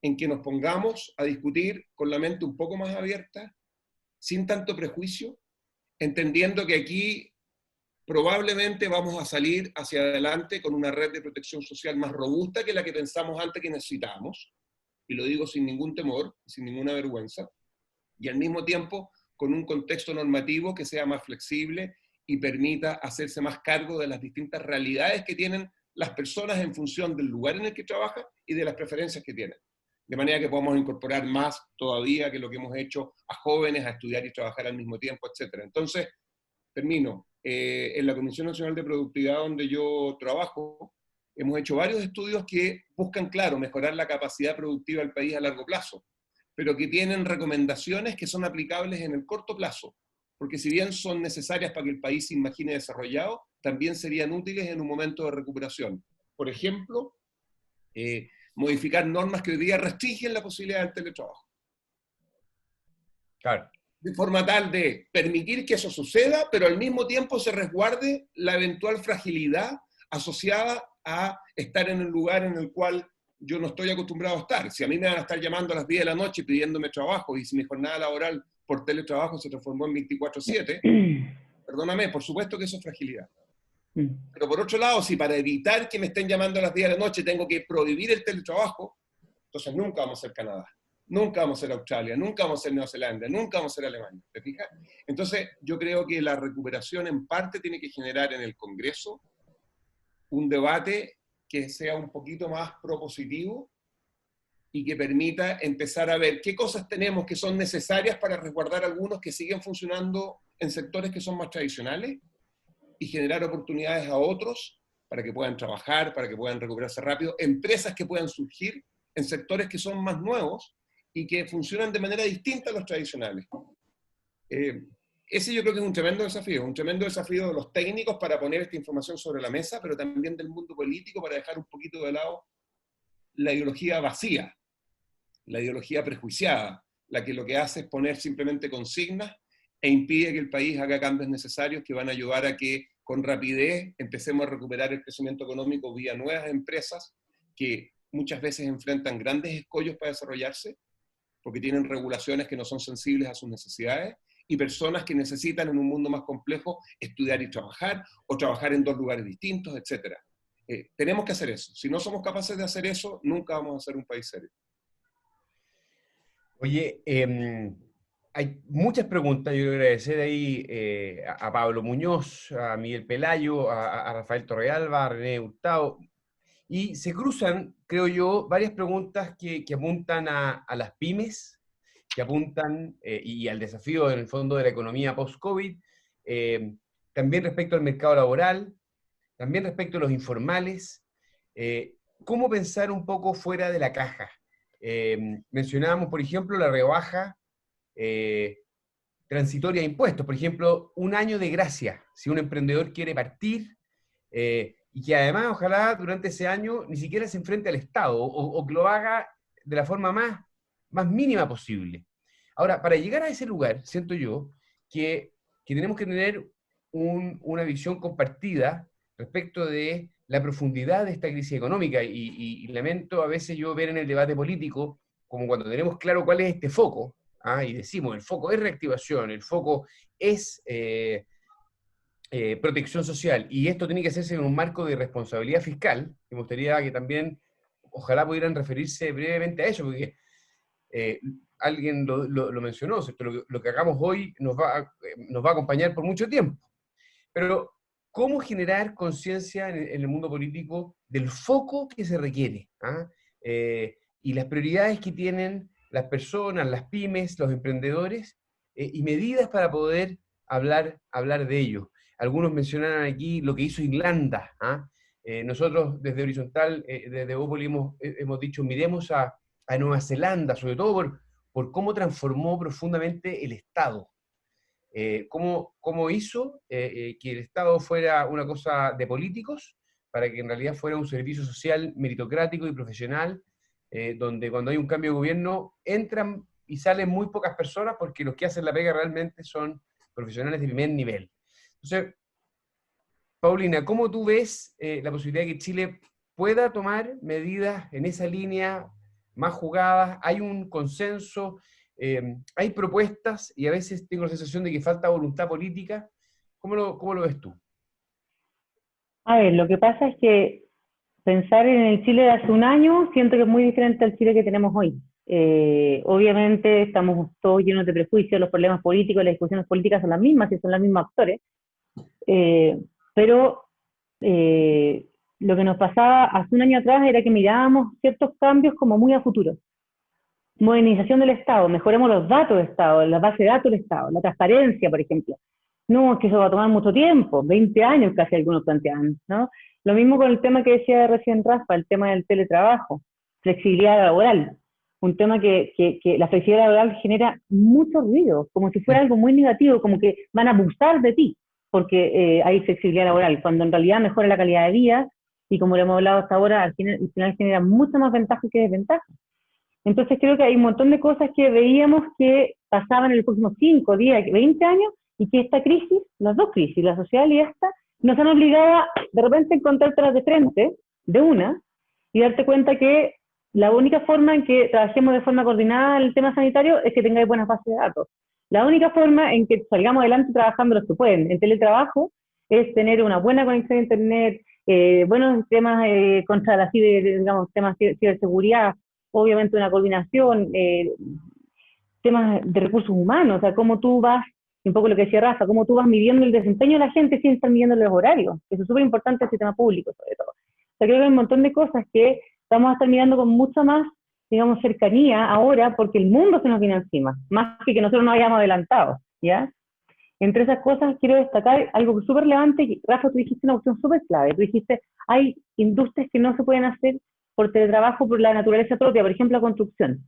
en que nos pongamos a discutir con la mente un poco más abierta, sin tanto prejuicio, entendiendo que aquí probablemente vamos a salir hacia adelante con una red de protección social más robusta que la que pensamos antes que necesitábamos, y lo digo sin ningún temor, sin ninguna vergüenza, y al mismo tiempo con un contexto normativo que sea más flexible y permita hacerse más cargo de las distintas realidades que tienen las personas en función del lugar en el que trabajan y de las preferencias que tienen. De manera que podamos incorporar más todavía que lo que hemos hecho a jóvenes a estudiar y trabajar al mismo tiempo, etc. Entonces, termino. En la Comisión Nacional de Productividad, donde yo trabajo, hemos hecho varios estudios que buscan, claro, mejorar la capacidad productiva del país a largo plazo, pero que tienen recomendaciones que son aplicables en el corto plazo, porque si bien son necesarias para que el país se imagine desarrollado, también serían útiles en un momento de recuperación. Por ejemplo, modificar normas que hoy día restringen la posibilidad del teletrabajo. Claro. De forma tal de permitir que eso suceda, pero al mismo tiempo se resguarde la eventual fragilidad asociada a estar en el lugar en el cual yo no estoy acostumbrado a estar. Si a mí me van a estar llamando a las 10 de la noche pidiéndome trabajo, y si mi jornada laboral por teletrabajo se transformó en 24/7, perdóname, por supuesto que eso es fragilidad. Pero por otro lado, si para evitar que me estén llamando a las 10 de la noche tengo que prohibir el teletrabajo, entonces nunca vamos a ser Canadá, nunca vamos a ser Australia, nunca vamos a ser Nueva Zelanda, nunca vamos a ser Alemania. ¿Te fijas? Entonces yo creo que la recuperación en parte tiene que generar en el Congreso un debate que sea un poquito más propositivo y que permita empezar a ver qué cosas tenemos que son necesarias para resguardar algunos que siguen funcionando en sectores que son más tradicionales y generar oportunidades a otros para que puedan trabajar, para que puedan recuperarse rápido, empresas que puedan surgir en sectores que son más nuevos y que funcionan de manera distinta a los tradicionales. Ese yo creo que es un tremendo desafío de los técnicos para poner esta información sobre la mesa, pero también del mundo político para dejar un poquito de lado la ideología vacía, la ideología prejuiciada, la que lo que hace es poner simplemente consignas e impide que el país haga cambios necesarios que van a ayudar a que con rapidez empecemos a recuperar el crecimiento económico vía nuevas empresas que muchas veces enfrentan grandes escollos para desarrollarse, porque tienen regulaciones que no son sensibles a sus necesidades, y personas que necesitan en un mundo más complejo estudiar y trabajar, o trabajar en 2 lugares distintos, etc. Tenemos que hacer eso. Si no somos capaces de hacer eso, nunca vamos a ser un país serio. Oye, hay muchas preguntas. Yo quiero agradecer ahí a Pablo Muñoz, a Miguel Pelayo, a Rafael Torrealba, a René Hurtado, y se cruzan, creo yo, varias preguntas que apuntan a las pymes, que apuntan y al desafío en el fondo de la economía post-COVID, también respecto al mercado laboral, también respecto a los informales, cómo pensar un poco fuera de la caja. Mencionábamos, por ejemplo, la rebaja transitoria de impuestos, por ejemplo, un año de gracia, si un emprendedor quiere partir, y que además, ojalá, durante ese año ni siquiera se enfrente al Estado, o que lo haga de la forma más mínima posible. Ahora, para llegar a ese lugar, siento yo que tenemos que tener una visión compartida respecto de la profundidad de esta crisis económica, y lamento a veces yo ver en el debate político, como cuando tenemos claro cuál es este foco, y decimos, el foco es reactivación, el foco es protección social, y esto tiene que hacerse en un marco de responsabilidad fiscal, que me gustaría que también, ojalá pudieran referirse brevemente a eso, porque alguien lo mencionó, ¿cierto? Lo que hagamos hoy nos va a acompañar por mucho tiempo. Pero, ¿cómo generar conciencia en el mundo político del foco que se requiere? Y las prioridades que tienen las personas, las pymes, los emprendedores, y medidas para poder hablar de ello. Algunos mencionaron aquí lo que hizo Irlanda. Nosotros desde Horizontal, desde Evópoli hemos dicho, miremos a Nueva Zelanda, sobre todo por cómo transformó profundamente el Estado. Cómo hizo que el Estado fuera una cosa de políticos, para que en realidad fuera un servicio social meritocrático y profesional, donde cuando hay un cambio de gobierno entran y salen muy pocas personas, porque los que hacen la pega realmente son profesionales de primer nivel. Entonces, Paulina, ¿cómo tú ves la posibilidad de que Chile pueda tomar medidas en esa línea más jugadas? ¿Hay un consenso? ¿Hay propuestas? Y a veces tengo la sensación de que falta voluntad política. ¿Cómo lo ves tú? A ver, lo que pasa es que pensar en el Chile de hace un año siento que es muy diferente al Chile que tenemos hoy. Obviamente estamos todos llenos de prejuicios, los problemas políticos, las discusiones políticas son las mismas, y son los mismos actores, pero lo que nos pasaba hace un año atrás era que mirábamos ciertos cambios como muy a futuro. Modernización del Estado, mejoremos los datos del Estado, la base de datos del Estado, la transparencia, por ejemplo. No, es que eso va a tomar mucho tiempo, 20 años casi algunos plantean, ¿no? Lo mismo con el tema que decía recién Rafa, el tema del teletrabajo, flexibilidad laboral. Un tema que la flexibilidad laboral genera mucho ruido, como si fuera algo muy negativo, como que van a abusar de ti, porque hay flexibilidad laboral, cuando en realidad mejora la calidad de vida, y como lo hemos hablado hasta ahora, al final genera mucho más ventajas que desventajas. Entonces creo que hay un montón de cosas que veíamos que pasaban en los próximos 5, 10, 20 años, y que esta crisis, las dos crisis, la social y esta, nos han obligado a de repente encontrártelas de frente, de una, y darte cuenta que la única forma en que trabajemos de forma coordinada el tema sanitario es que tengáis buenas bases de datos. La única forma en que salgamos adelante trabajando los que pueden en teletrabajo es tener una buena conexión a internet, buenos temas contra la temas de ciberseguridad, obviamente una coordinación, temas de recursos humanos, o sea, cómo tú vas, un poco lo que decía Rafa, cómo tú vas midiendo el desempeño de la gente sin estar midiendo los horarios. Eso es súper importante en el sistema público, sobre todo. O sea, creo que hay un montón de cosas que vamos a estar mirando con mucha más, digamos, cercanía ahora, porque el mundo se nos viene encima, más que nosotros nos hayamos adelantado, ¿ya? Entre esas cosas quiero destacar algo súper relevante. Rafa, tú dijiste una opción súper clave. Tú dijiste, hay industrias que no se pueden hacer por teletrabajo, por la naturaleza propia, por ejemplo, la construcción.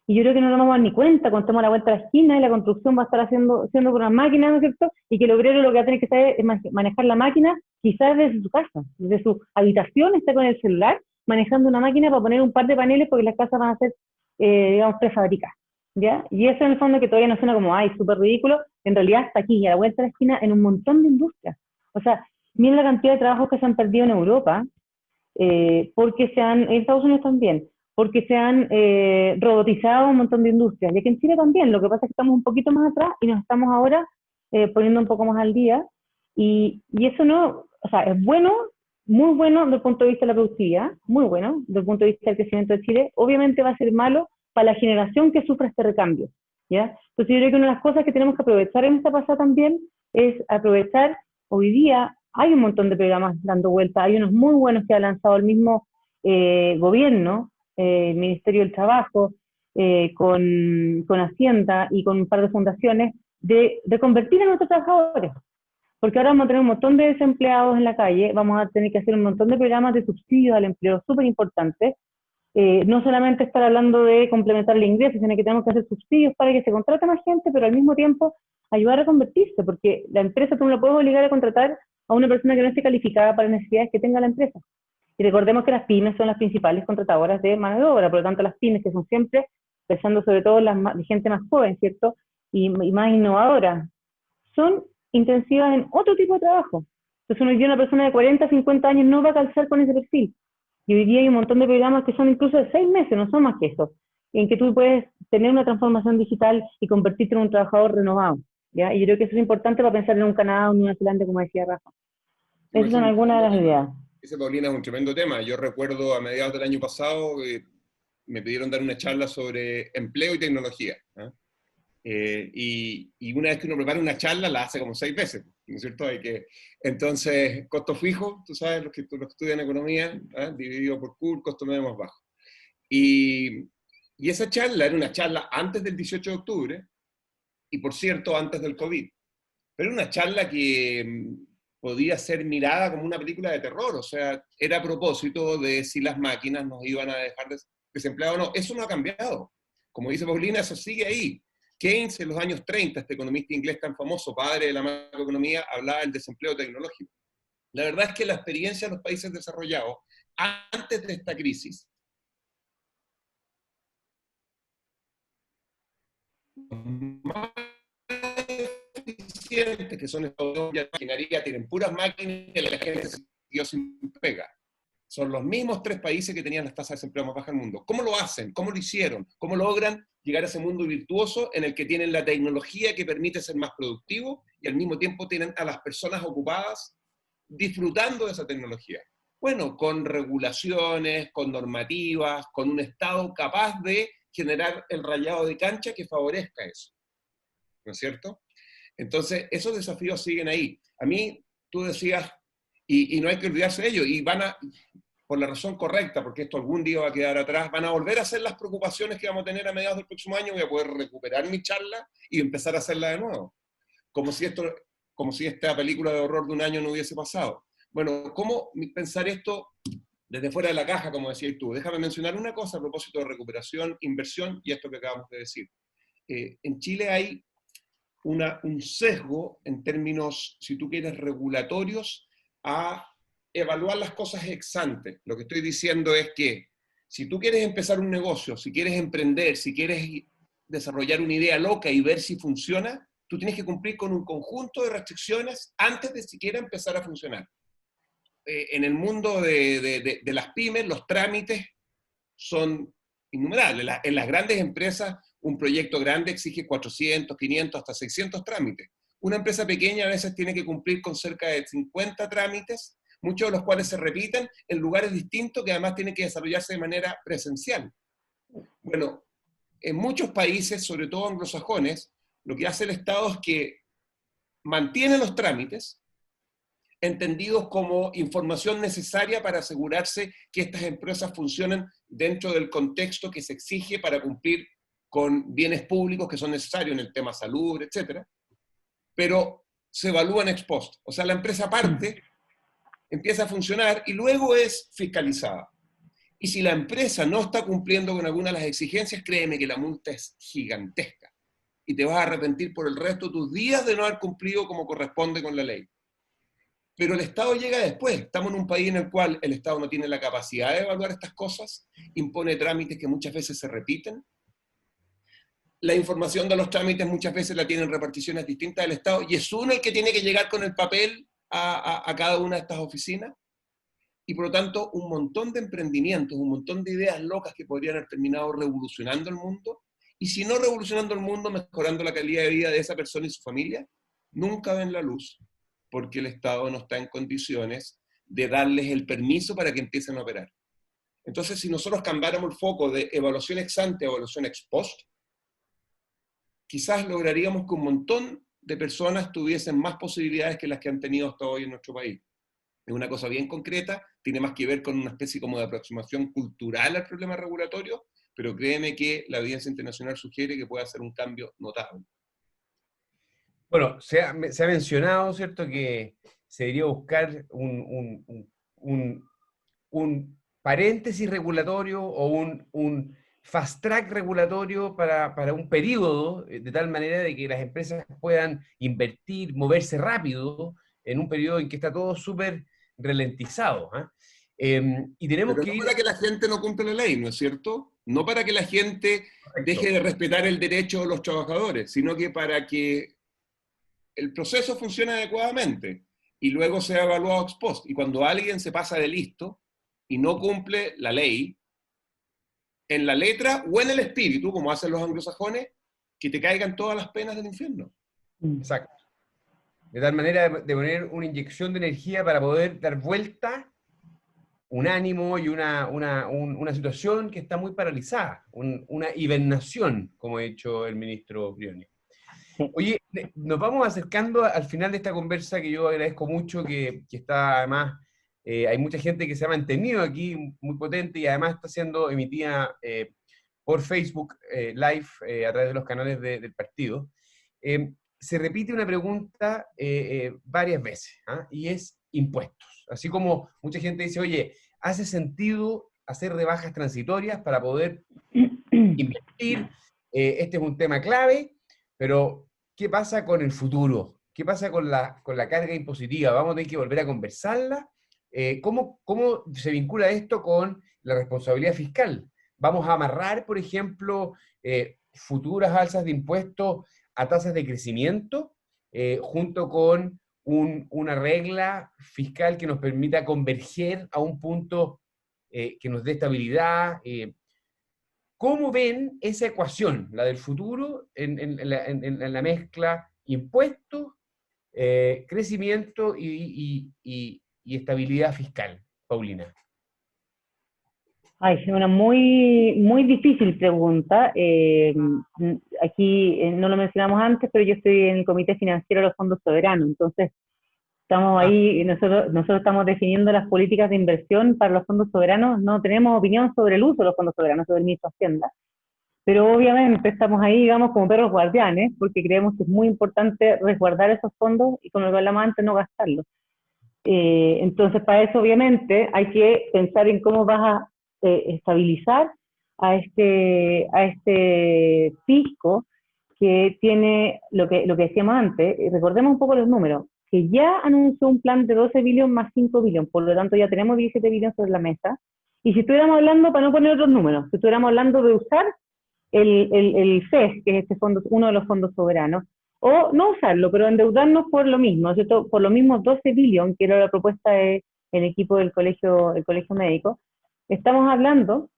y yo creo que no nos damos ni cuenta cuando estamos a la vuelta de la esquina y la construcción va a estar siendo por una máquina, ¿no es cierto? Y que el obrero lo que va a tener que saber es manejar la máquina, quizás desde su casa, desde su habitación, está con el celular, manejando una máquina para poner un par de paneles porque las casas van a ser, digamos, prefabricadas, ¿ya? Y eso en el fondo que todavía no suena como, ay, súper ridículo, en realidad está aquí, a la vuelta de la esquina, en un montón de industrias. O sea, miren la cantidad de trabajos que se han perdido en Europa, porque en Estados Unidos también, porque se han robotizado un montón de industrias, y aquí en Chile también. Lo que pasa es que estamos un poquito más atrás y nos estamos ahora poniendo un poco más al día, y eso no, o sea, es bueno, muy bueno desde el punto de vista de la productividad, muy bueno desde el punto de vista del crecimiento de Chile. Obviamente va a ser malo para la generación que sufra este recambio, ¿ya? Entonces yo creo que una de las cosas que tenemos que aprovechar en esta pasada también es aprovechar, hoy día hay un montón de programas dando vuelta, hay unos muy buenos que ha lanzado el mismo gobierno, el Ministerio del Trabajo, con Hacienda y con un par de fundaciones, de convertir a nuestros trabajadores. Porque ahora vamos a tener un montón de desempleados en la calle, vamos a tener que hacer un montón de programas de subsidios al empleo súper importantes. No solamente estar hablando de complementar el ingreso, sino que tenemos que hacer subsidios para que se contrate más gente, pero al mismo tiempo ayudar a convertirse, porque la empresa tú no la puedes obligar a contratar a una persona que no esté calificada para las necesidades que tenga la empresa. Y recordemos que las pymes son las principales contratadoras de mano de obra, por lo tanto las pymes, que son siempre, pensando sobre todo de gente más joven, ¿cierto? Y más innovadora, son intensivas en otro tipo de trabajo. Entonces una persona de 40, 50 años no va a calzar con ese perfil. Y hoy día hay un montón de programas que son incluso de 6 meses, no son más que eso, en que tú puedes tener una transformación digital y convertirte en un trabajador renovado, ¿ya? Y yo creo que eso es importante para pensar en un Canadá o en Nueva Zelanda, como decía Rafa. Esas son algunas de las ideas. Ese, Paulina, es un tremendo tema. Yo recuerdo a mediados del año pasado me pidieron dar una charla sobre empleo y tecnología, ¿eh? Y una vez que uno prepara una charla, la hace como 6 veces, ¿no es cierto? Entonces, costo fijo, tú sabes, los que estudian economía, dividido por CUR, costo medio más bajo. Y esa charla era una charla antes del 18 de octubre, y por cierto, antes del COVID. Pero era una charla que podía ser mirada como una película de terror, o sea, era a propósito de si las máquinas nos iban a dejar desempleados o no. Eso no ha cambiado. Como dice Paulina, eso sigue ahí. Keynes en los años 30, este economista inglés tan famoso, padre de la macroeconomía, hablaba del desempleo tecnológico. La verdad es que la experiencia de los países desarrollados, antes de esta crisis, más eficientes, que son Estados Unidos y la maquinaria, tienen puras máquinas y la gente se siguió sin pega. Son los mismos 3 países que tenían las tasas de desempleo más bajas del mundo. ¿Cómo lo hacen? ¿Cómo lo hicieron? ¿Cómo logran llegar a ese mundo virtuoso en el que tienen la tecnología que permite ser más productivo y al mismo tiempo tienen a las personas ocupadas disfrutando de esa tecnología? Bueno, con regulaciones, con normativas, con un Estado capaz de generar el rayado de cancha que favorezca eso, ¿no es cierto? Entonces, esos desafíos siguen ahí. A mí, tú decías, y no hay que olvidarse de ellos, y van a, por la razón correcta, porque esto algún día va a quedar atrás, van a volver a ser las preocupaciones que vamos a tener a mediados del próximo año. Voy a poder recuperar mi charla y empezar a hacerla de nuevo, como si esta película de horror de un año no hubiese pasado. Bueno, ¿cómo pensar esto desde fuera de la caja, como decías tú? Déjame mencionar una cosa a propósito de recuperación, inversión y esto que acabamos de decir. En Chile hay un sesgo en términos, si tú quieres, regulatorios, a evaluar las cosas ex ante. Lo que estoy diciendo es que si tú quieres empezar un negocio, si quieres emprender, si quieres desarrollar una idea loca y ver si funciona, tú tienes que cumplir con un conjunto de restricciones antes de siquiera empezar a funcionar. En el mundo de las pymes, los trámites son innumerables. En las grandes empresas, un proyecto grande exige 400, 500, hasta 600 trámites. Una empresa pequeña a veces tiene que cumplir con cerca de 50 trámites, muchos de los cuales se repiten en lugares distintos que además tienen que desarrollarse de manera presencial. Bueno, en muchos países, sobre todo anglosajones, lo que hace el Estado es que mantiene los trámites, entendidos como información necesaria para asegurarse que estas empresas funcionen dentro del contexto que se exige para cumplir con bienes públicos que son necesarios en el tema salud, etc. Pero se evalúan ex post. O sea, la empresa parte, empieza a funcionar y luego es fiscalizada. Y si la empresa no está cumpliendo con alguna de las exigencias, créeme que la multa es gigantesca. Y te vas a arrepentir por el resto de tus días de no haber cumplido como corresponde con la ley. Pero el Estado llega después. Estamos en un país en el cual el Estado no tiene la capacidad de evaluar estas cosas, impone trámites que muchas veces se repiten. La información de los trámites muchas veces la tienen reparticiones distintas del Estado, y es uno el que tiene que llegar con el papel a cada una de estas oficinas. Y por lo tanto, un montón de emprendimientos, un montón de ideas locas que podrían haber terminado revolucionando el mundo, y si no revolucionando el mundo, mejorando la calidad de vida de esa persona y su familia, nunca ven la luz, porque el Estado no está en condiciones de darles el permiso para que empiecen a operar. Entonces, si nosotros cambiáramos el foco de evaluación ex ante a evaluación ex post, quizás lograríamos que un montón de personas tuviesen más posibilidades que las que han tenido hasta hoy en nuestro país. Es una cosa bien concreta, tiene más que ver con una especie como de aproximación cultural al problema regulatorio, pero créeme que la evidencia internacional sugiere que puede hacer un cambio notable. Bueno, se ha mencionado, ¿cierto?, que se debería buscar un paréntesis regulatorio o un fast track regulatorio para un periodo, de tal manera de que las empresas puedan invertir, moverse rápido en un periodo en que está todo súper ralentizado. Y tenemos Pero que no ir... para que la gente no cumpla la ley, ¿no es cierto? No para que la gente deje de respetar el derecho de los trabajadores, sino que para que el proceso funcione adecuadamente y luego sea evaluado ex post. Y cuando alguien se pasa de listo y no cumple la ley, en la letra o en el espíritu, como hacen los anglosajones, que te caigan todas las penas del infierno. Exacto. De tal manera de poner una inyección de energía para poder dar vuelta un ánimo y una situación que está muy paralizada, una hibernación, como ha dicho el ministro Briones. Oye, nos vamos acercando al final de esta conversa, que yo agradezco mucho, que está además, hay mucha gente que se ha mantenido aquí muy potente, y además está siendo emitida por Facebook Live a través de los canales del partido. Se repite una pregunta varias veces, y es impuestos. Así como mucha gente dice, oye, ¿hace sentido hacer rebajas transitorias para poder invertir? Este es un tema clave, pero ¿qué pasa con el futuro? ¿Qué pasa con la carga impositiva? ¿Vamos a tener que volver a conversarla? ¿Cómo se vincula esto con la responsabilidad fiscal? ¿Vamos a amarrar, por ejemplo, futuras alzas de impuestos a tasas de crecimiento, junto con una regla fiscal que nos permita converger a un punto que nos dé estabilidad? ¿Cómo ven esa ecuación, la del futuro, en la mezcla impuestos, crecimiento y estabilidad fiscal, Paulina? Ay, es una muy, muy difícil pregunta. Aquí no lo mencionamos antes, pero yo estoy en el Comité Financiero de los Fondos Soberanos, entonces estamos ahí, nosotros estamos definiendo las políticas de inversión para los fondos soberanos. No tenemos opinión sobre el uso de los fondos soberanos, sobre el ministro de Hacienda, pero obviamente estamos ahí, digamos, como perros guardianes, porque creemos que es muy importante resguardar esos fondos y, como lo hablamos antes, no gastarlos. Entonces, para eso, obviamente, hay que pensar en cómo vas a estabilizar a este fisco que tiene lo que decíamos antes. Recordemos un poco los números, que ya anunció un plan de 12 billones más 5 billones, por lo tanto ya tenemos 17 billones sobre la mesa. Y si estuviéramos hablando, para no poner otros números, si estuviéramos hablando de usar el FES, que es este fondo, uno de los fondos soberanos, o no usarlo, pero endeudarnos por lo mismo, ¿cierto? Por los mismos 12 billones, que era la propuesta del equipo del colegio médico. Estamos hablando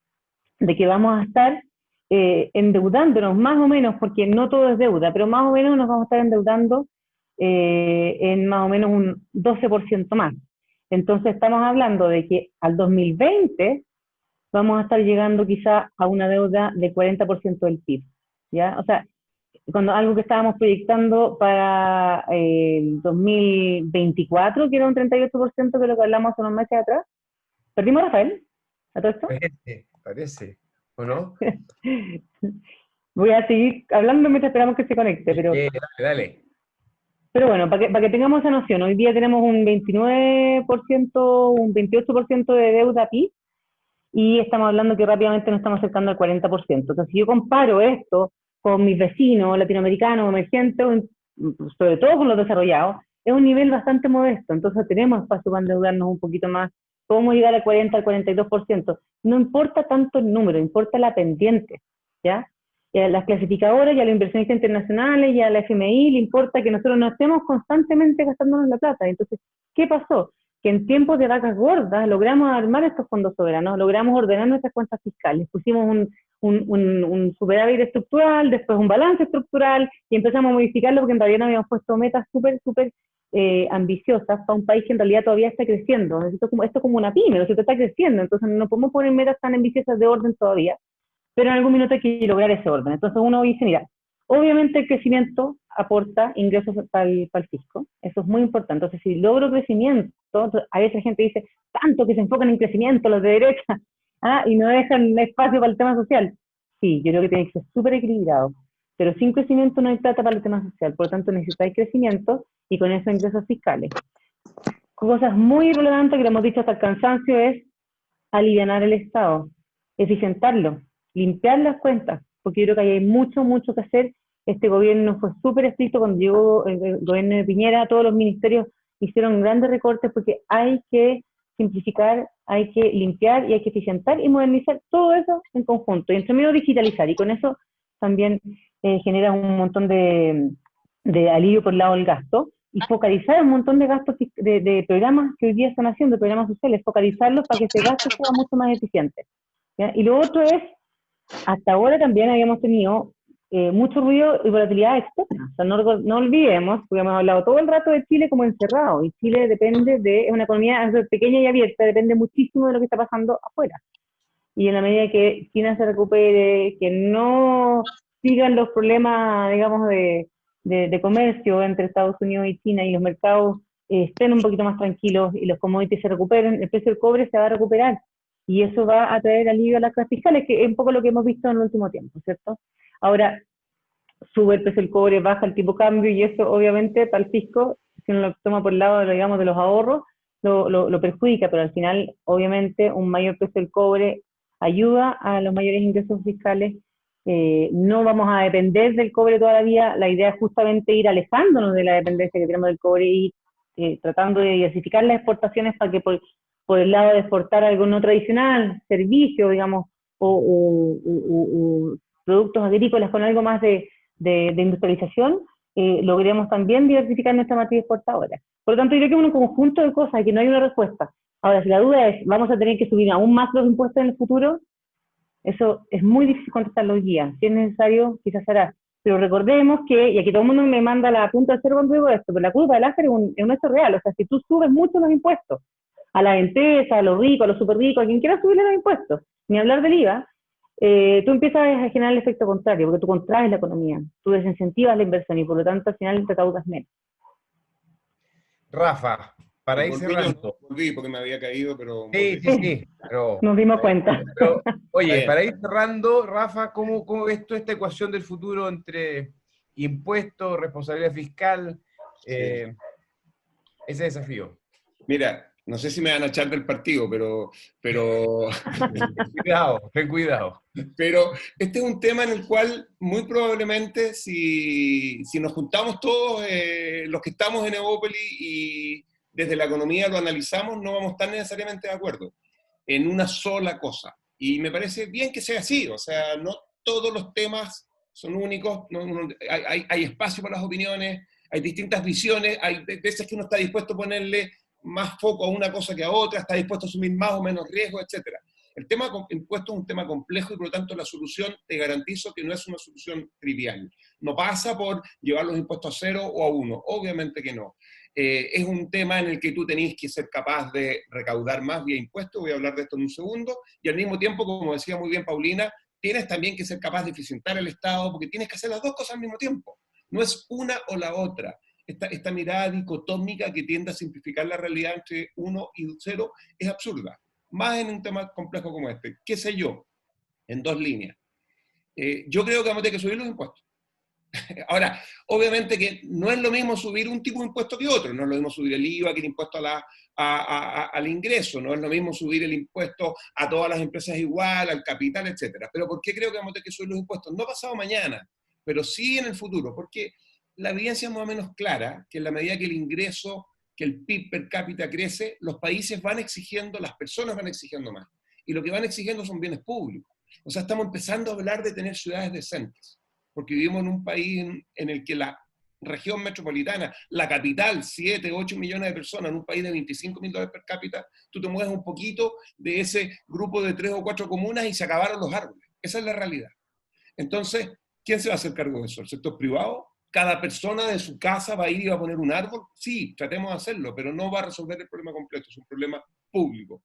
de que vamos a estar endeudándonos más o menos, porque no todo es deuda, pero más o menos nos vamos a estar endeudando en más o menos un 12% más. Entonces estamos hablando de que al 2020 vamos a estar llegando quizá a una deuda de 40% del PIB, ¿ya? O sea, cuando algo que estábamos proyectando para el 2024, que era un 38%, que es lo que hablamos hace unos meses atrás. ¿Perdimos a Rafael? ¿A todo esto? Parece, ¿o no? Voy a seguir hablando mientras esperamos que se conecte, pero... Dale. Pero bueno, para que tengamos esa noción, hoy día tenemos un 29%, un 28% de deuda PIB, y estamos hablando que rápidamente nos estamos acercando al 40%. Entonces, si yo comparo esto con mis vecinos latinoamericanos, emergentes, sobre todo con los desarrollados, es un nivel bastante modesto. Entonces, tenemos espacio para endeudarnos un poquito más. Podemos llegar al 40, al 42%. No importa tanto el número, importa la pendiente, ¿ya? Y a las clasificadoras y a los inversionistas internacionales y a la FMI le importa que nosotros no estemos constantemente gastándonos la plata. Entonces, ¿qué pasó? Que en tiempos de vacas gordas logramos armar estos fondos soberanos, logramos ordenar nuestras cuentas fiscales, pusimos un superávit estructural, después un balance estructural, y empezamos a modificarlo porque en realidad nos habíamos puesto metas súper ambiciosas para un país que en realidad todavía está creciendo. Esto es como una pyme, ¿no? Se está creciendo, entonces no podemos poner metas tan ambiciosas de orden todavía, pero en algún minuto hay que lograr ese orden. Entonces uno dice, mira, obviamente el crecimiento aporta ingresos para el fisco, eso es muy importante. Entonces, si logro crecimiento, entonces, a veces la gente dice, tanto que se enfocan en crecimiento los de derecha, y no dejan espacio para el tema social. Sí, yo creo que tiene que ser súper equilibrado, pero sin crecimiento no hay plata para el tema social, por lo tanto necesitáis crecimiento y con eso ingresos fiscales. Cosas muy relevantes que lo hemos dicho hasta el cansancio es alivianar el Estado, eficientarlo, limpiar las cuentas, porque yo creo que ahí hay mucho que hacer. Este gobierno fue súper estricto cuando llegó el gobierno de Piñera, todos los ministerios hicieron grandes recortes porque hay que simplificar, hay que limpiar y hay que eficientar y modernizar todo eso en conjunto, y entre medio digitalizar, y con eso también genera un montón de alivio por el lado del gasto, y focalizar un montón de gastos de programas que hoy día están haciendo, programas sociales, focalizarlos para que ese gasto sea mucho más eficiente, ¿ya? Y lo otro es, hasta ahora también habíamos tenido mucho ruido y volatilidad externa. O sea, no olvidemos, porque hemos hablado todo el rato de Chile como encerrado, y Chile depende es una economía pequeña y abierta, depende muchísimo de lo que está pasando afuera. Y en la medida que China se recupere, que no sigan los problemas, digamos, de comercio entre Estados Unidos y China, y los mercados estén un poquito más tranquilos y los commodities se recuperen, el precio del cobre se va a recuperar. Y eso va a traer alivio a las clases fiscales, que es un poco lo que hemos visto en el último tiempo, ¿cierto? Ahora, sube el precio del cobre, baja el tipo de cambio, y eso obviamente para el fisco, si uno lo toma por el lado, digamos, de los ahorros, lo perjudica, pero al final, obviamente, un mayor precio del cobre ayuda a los mayores ingresos fiscales. No vamos a depender del cobre toda la vida, la idea es justamente ir alejándonos de la dependencia que tenemos del cobre y tratando de diversificar las exportaciones para que por el lado de exportar algo no tradicional, servicios, digamos, o productos agrícolas con algo más de industrialización, logremos también diversificar nuestra matriz exportadora. Por lo tanto, yo creo que es un conjunto de cosas, que no hay una respuesta. Ahora, si la duda es, ¿vamos a tener que subir aún más los impuestos en el futuro? Eso es muy difícil contestarlo hoy día. Si es necesario, quizás hará. Pero recordemos que, y aquí todo el mundo me manda la punta del cero cuando digo esto, pero la curva del Laffer es un hecho real. O sea, si tú subes mucho los impuestos a la empresa, a los ricos, a los súper ricos, a quien quiera subirle los impuestos, ni hablar del IVA, tú empiezas a generar el efecto contrario, porque tú contraes la economía, tú desincentivas la inversión y por lo tanto al final recaudas menos. Rafa, para ir cerrando. Volví porque me había caído, pero... Sí, pero, nos dimos cuenta. Pero, oye, para ir cerrando, Rafa, ¿cómo ves tú esta ecuación del futuro entre impuestos, responsabilidad fiscal, ese desafío? Mira, no sé si me van a echar del partido, pero Ten cuidado. Pero este es un tema en el cual muy probablemente si nos juntamos todos los que estamos en Evópoli y desde la economía lo analizamos, no vamos a estar necesariamente de acuerdo en una sola cosa. Y me parece bien que sea así, o sea, no todos los temas son únicos, hay espacio para las opiniones, hay distintas visiones, hay veces que uno está dispuesto a ponerle más foco a una cosa que a otra, está dispuesto a asumir más o menos riesgo, etcétera. El tema impuesto es un tema complejo y por lo tanto la solución, te garantizo que no es una solución trivial. No pasa por llevar los impuestos a 0 o a 1, obviamente que no. Es un tema en el que tú tenés que ser capaz de recaudar más vía impuestos, voy a hablar de esto en un segundo, y al mismo tiempo, como decía muy bien Paulina, tienes también que ser capaz de eficientar el Estado, porque tienes que hacer las dos cosas al mismo tiempo. No es una o la otra. Esta mirada dicotómica que tiende a simplificar la realidad entre 1 y 0 es absurda. Más en un tema complejo como este. ¿Qué sé yo? En 2 líneas. Yo creo que vamos a tener que subir los impuestos. Ahora, obviamente que no es lo mismo subir un tipo de impuesto que otro, no es lo mismo subir el IVA que el impuesto al ingreso, no es lo mismo subir el impuesto a todas las empresas igual, al capital, etcétera. Pero ¿por qué creo que vamos a tener que subir los impuestos? No pasado mañana, pero sí en el futuro, porque la evidencia es más o menos clara que en la medida que el ingreso, que el PIB per cápita crece, los países van exigiendo, las personas van exigiendo más. Y lo que van exigiendo son bienes públicos. O sea, estamos empezando a hablar de tener ciudades decentes, porque vivimos en un país en el que la región metropolitana, la capital, 7, 8 millones de personas, en un país de 25 mil dólares per cápita, tú te mueves un poquito de ese grupo de 3 o 4 comunas y se acabaron los árboles. Esa es la realidad. Entonces, ¿quién se va a hacer cargo de eso? ¿El sector privado? ¿Cada persona de su casa va a ir y va a poner un árbol? Sí, tratemos de hacerlo, pero no va a resolver el problema completo, es un problema público.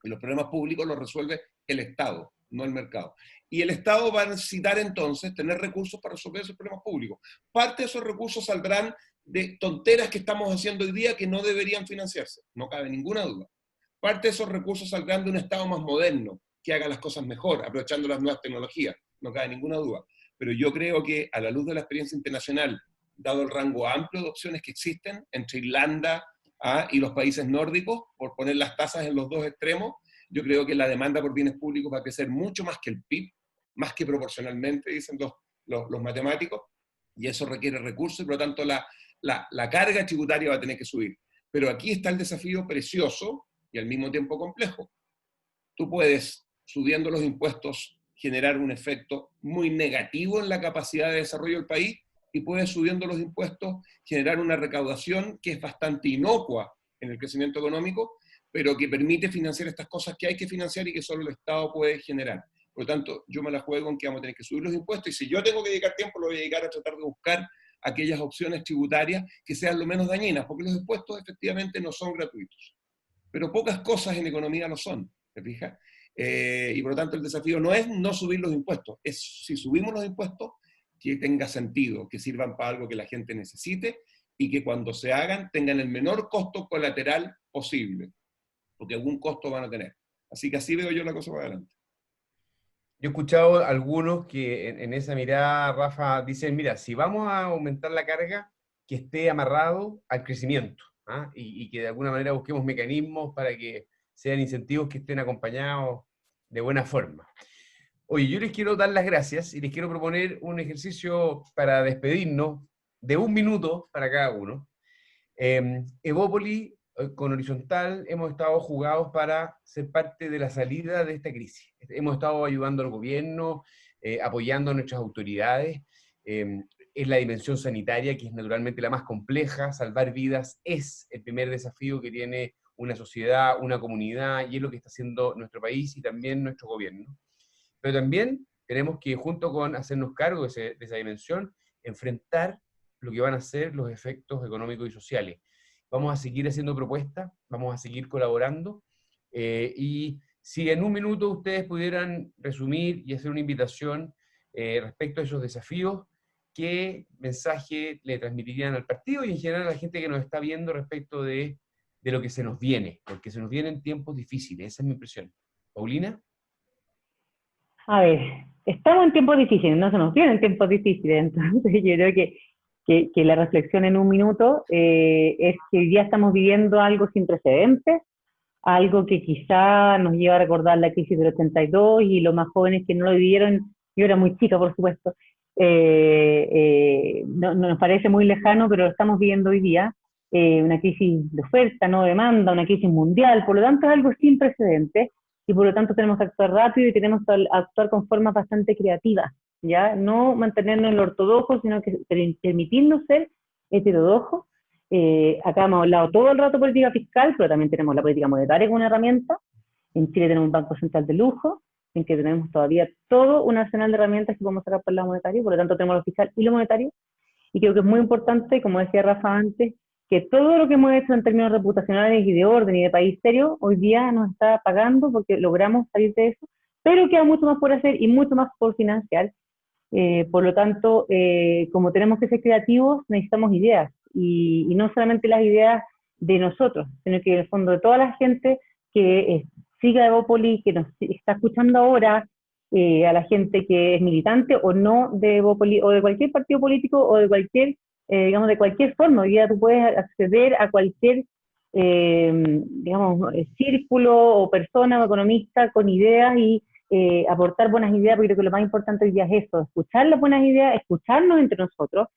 Y los problemas públicos los resuelve el Estado, no el mercado. Y el Estado va a necesitar entonces tener recursos para resolver esos problemas públicos. Parte de esos recursos saldrán de tonteras que estamos haciendo hoy día que no deberían financiarse, no cabe ninguna duda. Parte de esos recursos saldrán de un Estado más moderno, que haga las cosas mejor, aprovechando las nuevas tecnologías, no cabe ninguna duda. Pero yo creo que a la luz de la experiencia internacional, dado el rango amplio de opciones que existen entre Irlanda y los países nórdicos, por poner las tasas en los dos extremos, yo creo que la demanda por bienes públicos va a crecer mucho más que el PIB, más que proporcionalmente, dicen los matemáticos, y eso requiere recursos, y por lo tanto la carga tributaria va a tener que subir. Pero aquí está el desafío precioso y al mismo tiempo complejo. Tú puedes, subiendo los impuestos, generar un efecto muy negativo en la capacidad de desarrollo del país, y puedes, subiendo los impuestos, generar una recaudación que es bastante inocua en el crecimiento económico, pero que permite financiar estas cosas que hay que financiar y que solo el Estado puede generar. Por lo tanto, yo me la juego en que vamos a tener que subir los impuestos, y si yo tengo que dedicar tiempo, lo voy a dedicar a tratar de buscar aquellas opciones tributarias que sean lo menos dañinas, porque los impuestos efectivamente no son gratuitos. Pero pocas cosas en economía lo son, ¿te fijas? Y por lo tanto el desafío no es no subir los impuestos, es si subimos los impuestos, que tenga sentido, que sirvan para algo que la gente necesite y que cuando se hagan tengan el menor costo colateral posible, porque algún costo van a tener. Así que así veo yo la cosa para adelante. Yo he escuchado a algunos que en esa mirada, Rafa, dicen, mira, si vamos a aumentar la carga, que esté amarrado al crecimiento, ¿ah? Y que de alguna manera busquemos mecanismos para que sean incentivos que estén acompañados de buena forma. Oye, yo les quiero dar las gracias y les quiero proponer un ejercicio para despedirnos de 1 minuto para cada uno. Evópoli, con Horizontal, hemos estado jugados para ser parte de la salida de esta crisis. Hemos estado ayudando al gobierno, apoyando a nuestras autoridades. Es la dimensión sanitaria, que es naturalmente la más compleja. Salvar vidas es el primer desafío que tiene una sociedad, una comunidad, y es lo que está haciendo nuestro país y también nuestro gobierno. Pero también tenemos que, junto con hacernos cargo de esa dimensión, enfrentar lo que van a ser los efectos económicos y sociales. Vamos a seguir haciendo propuestas, vamos a seguir colaborando, y si en 1 minuto ustedes pudieran resumir y hacer una invitación respecto a esos desafíos, ¿qué mensaje le transmitirían al partido y en general a la gente que nos está viendo respecto de lo que se nos viene? Porque se nos vienen tiempos difíciles, esa es mi impresión. ¿Paulina? A ver, estamos en tiempos difíciles, no se nos vienen tiempos difíciles, entonces yo creo que la reflexión en 1 minuto es que hoy día estamos viviendo algo sin precedentes, algo que quizá nos lleva a recordar la crisis del 82, y los más jóvenes que no lo vivieron, yo era muy chica por supuesto, no nos parece muy lejano, pero lo estamos viviendo hoy día, una crisis de oferta, no demanda, una crisis mundial, por lo tanto es algo sin precedentes, y por lo tanto tenemos que actuar rápido y tenemos que actuar con formas bastante creativas, ¿ya? No mantenernos en lo ortodoxo, sino que permitirnos ser heterodoxos. Acá hemos hablado todo el rato de política fiscal, pero también tenemos la política monetaria como una herramienta. En Chile tenemos un Banco Central de lujo, en que tenemos todavía todo un arsenal de herramientas que podemos sacar por el lado monetario, por lo tanto tenemos lo fiscal y lo monetario, y creo que es muy importante, como decía Rafa antes, que todo lo que hemos hecho en términos reputacionales y de orden y de país serio, hoy día nos está pagando porque logramos salir de eso, pero queda mucho más por hacer y mucho más por financiar. Por lo tanto, como tenemos que ser creativos, necesitamos ideas, y no solamente las ideas de nosotros, sino que en el fondo de toda la gente que siga Evópoli, que nos está escuchando ahora, a la gente que es militante o no de Evópolis, o de cualquier partido político, o de cualquier, digamos, de cualquier forma. Hoy día tú puedes acceder a cualquier, digamos, círculo o persona o economista con ideas y aportar buenas ideas, porque creo que lo más importante hoy día es eso, escuchar las buenas ideas, escucharnos entre nosotros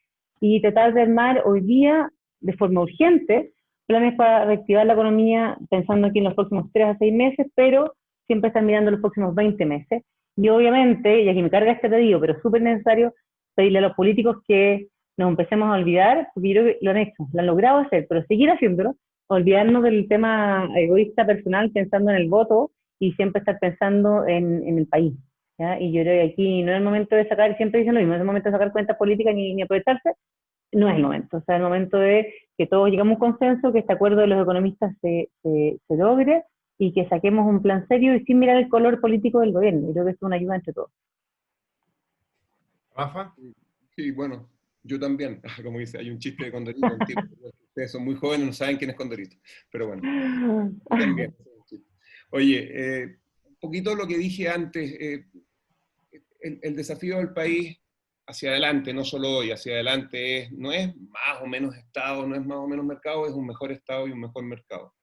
y tratar de armar hoy día, de forma urgente, planes para reactivar la economía, pensando aquí en los próximos 3 a 6 meses, pero siempre están mirando los próximos 20 meses. Y obviamente, y aquí me carga este pedido, pero es súper necesario pedirle a los políticos que nos empecemos a olvidar, porque yo creo que lo han hecho, lo han logrado hacer, pero seguir haciéndolo, olvidarnos del tema egoísta personal, pensando en el voto, y siempre estar pensando en el país, ¿ya? Y yo creo que aquí no es el momento de sacar, siempre dicen lo mismo, no es el momento de sacar cuentas políticas ni aprovecharse, no es el momento, o sea, es el momento de que todos lleguemos a un consenso, que este acuerdo de los economistas se logre, y que saquemos un plan serio y sin mirar el color político del gobierno. Y creo que es una ayuda entre todos. Rafa. Sí, bueno, yo también, como dice, hay un chiste de Condorito, un tipo, ustedes son muy jóvenes, no saben quién es Condorito, pero bueno, yo también. Oye, un poquito lo que dije antes, el desafío del país hacia adelante, no solo hoy, hacia adelante no es más o menos Estado, no es más o menos mercado, es un mejor Estado y un mejor mercado.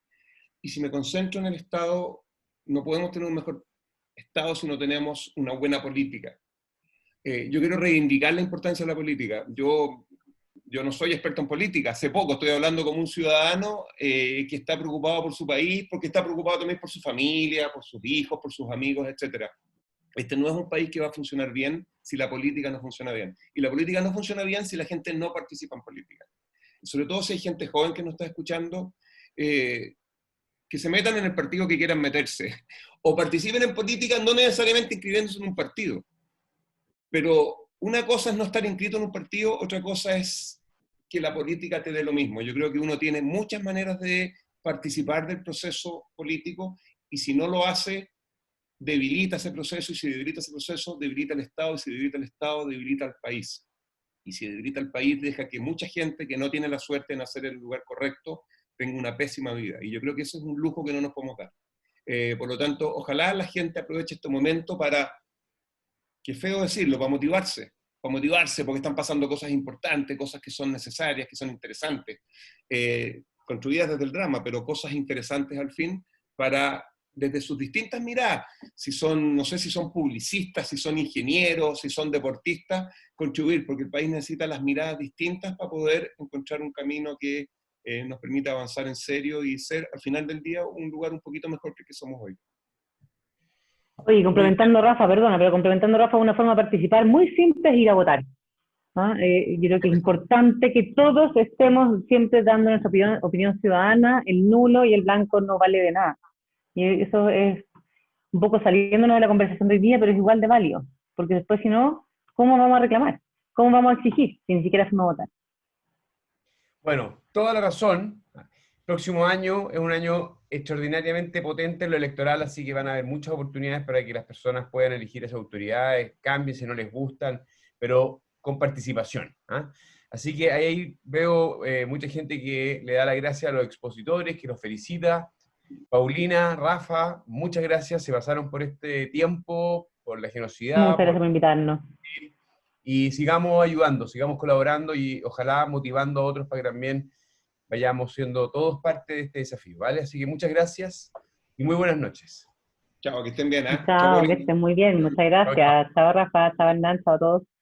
Y si me concentro en el Estado, no podemos tener un mejor Estado si no tenemos una buena política. Yo quiero reivindicar la importancia de la política. Yo no soy experto en política, hace poco estoy hablando como un ciudadano que está preocupado por su país, porque está preocupado también por su familia, por sus hijos, por sus amigos, etc. Este no es un país que va a funcionar bien si la política no funciona bien. Y la política no funciona bien si la gente no participa en política. Y sobre todo si hay gente joven que nos está escuchando, que se metan en el partido que quieran meterse. O participen en política no necesariamente inscribiéndose en un partido. Pero una cosa es no estar inscrito en un partido, otra cosa es que la política te dé lo mismo. Yo creo que uno tiene muchas maneras de participar del proceso político y si no lo hace, debilita ese proceso y si debilita ese proceso, debilita el Estado y si debilita el Estado, debilita al país. Y si debilita al país, deja que mucha gente que no tiene la suerte de nacer en el lugar correcto tenga una pésima vida. Y yo creo que eso es un lujo que no nos podemos dar. Por lo tanto, ojalá la gente aproveche este momento para, qué feo decirlo, para motivarse porque están pasando cosas importantes, cosas que son necesarias, que son interesantes, construidas desde el drama, pero cosas interesantes al fin, para, desde sus distintas miradas, si son, no sé si son publicistas, si son ingenieros, si son deportistas, contribuir, porque el país necesita las miradas distintas para poder encontrar un camino que nos permita avanzar en serio y ser, al final del día, un lugar un poquito mejor que el que somos hoy. Oye, complementando a Rafa, perdona, pero complementando a Rafa, una forma de participar muy simple es ir a votar. ¿No? Yo creo que es importante que todos estemos siempre dando nuestra opinión ciudadana, el nulo y el blanco no vale de nada. Y eso es un poco saliéndonos de la conversación de hoy día, pero es igual de válido, porque después si no, ¿cómo vamos a reclamar? ¿Cómo vamos a exigir si ni siquiera fuimos a votar? Bueno, toda la razón. Próximo año es un año extraordinariamente potente en lo electoral, así que van a haber muchas oportunidades para que las personas puedan elegir esas autoridades, cambien si no les gustan, pero con participación. ¿Ah? Así que ahí veo mucha gente que le da las gracias a los expositores, que los felicita. Paulina, Rafa, muchas gracias, se pasaron por este tiempo, por la generosidad. Muchas gracias por invitarnos. Y sigamos ayudando, sigamos colaborando y ojalá motivando a otros para que también vayamos siendo todos parte de este desafío, ¿vale? Así que muchas gracias y muy buenas noches. Chao, que estén bien, ¿eh? Chao, que estén muy bien, muchas gracias. Chao Rafa, chao Hernán, chao a todos.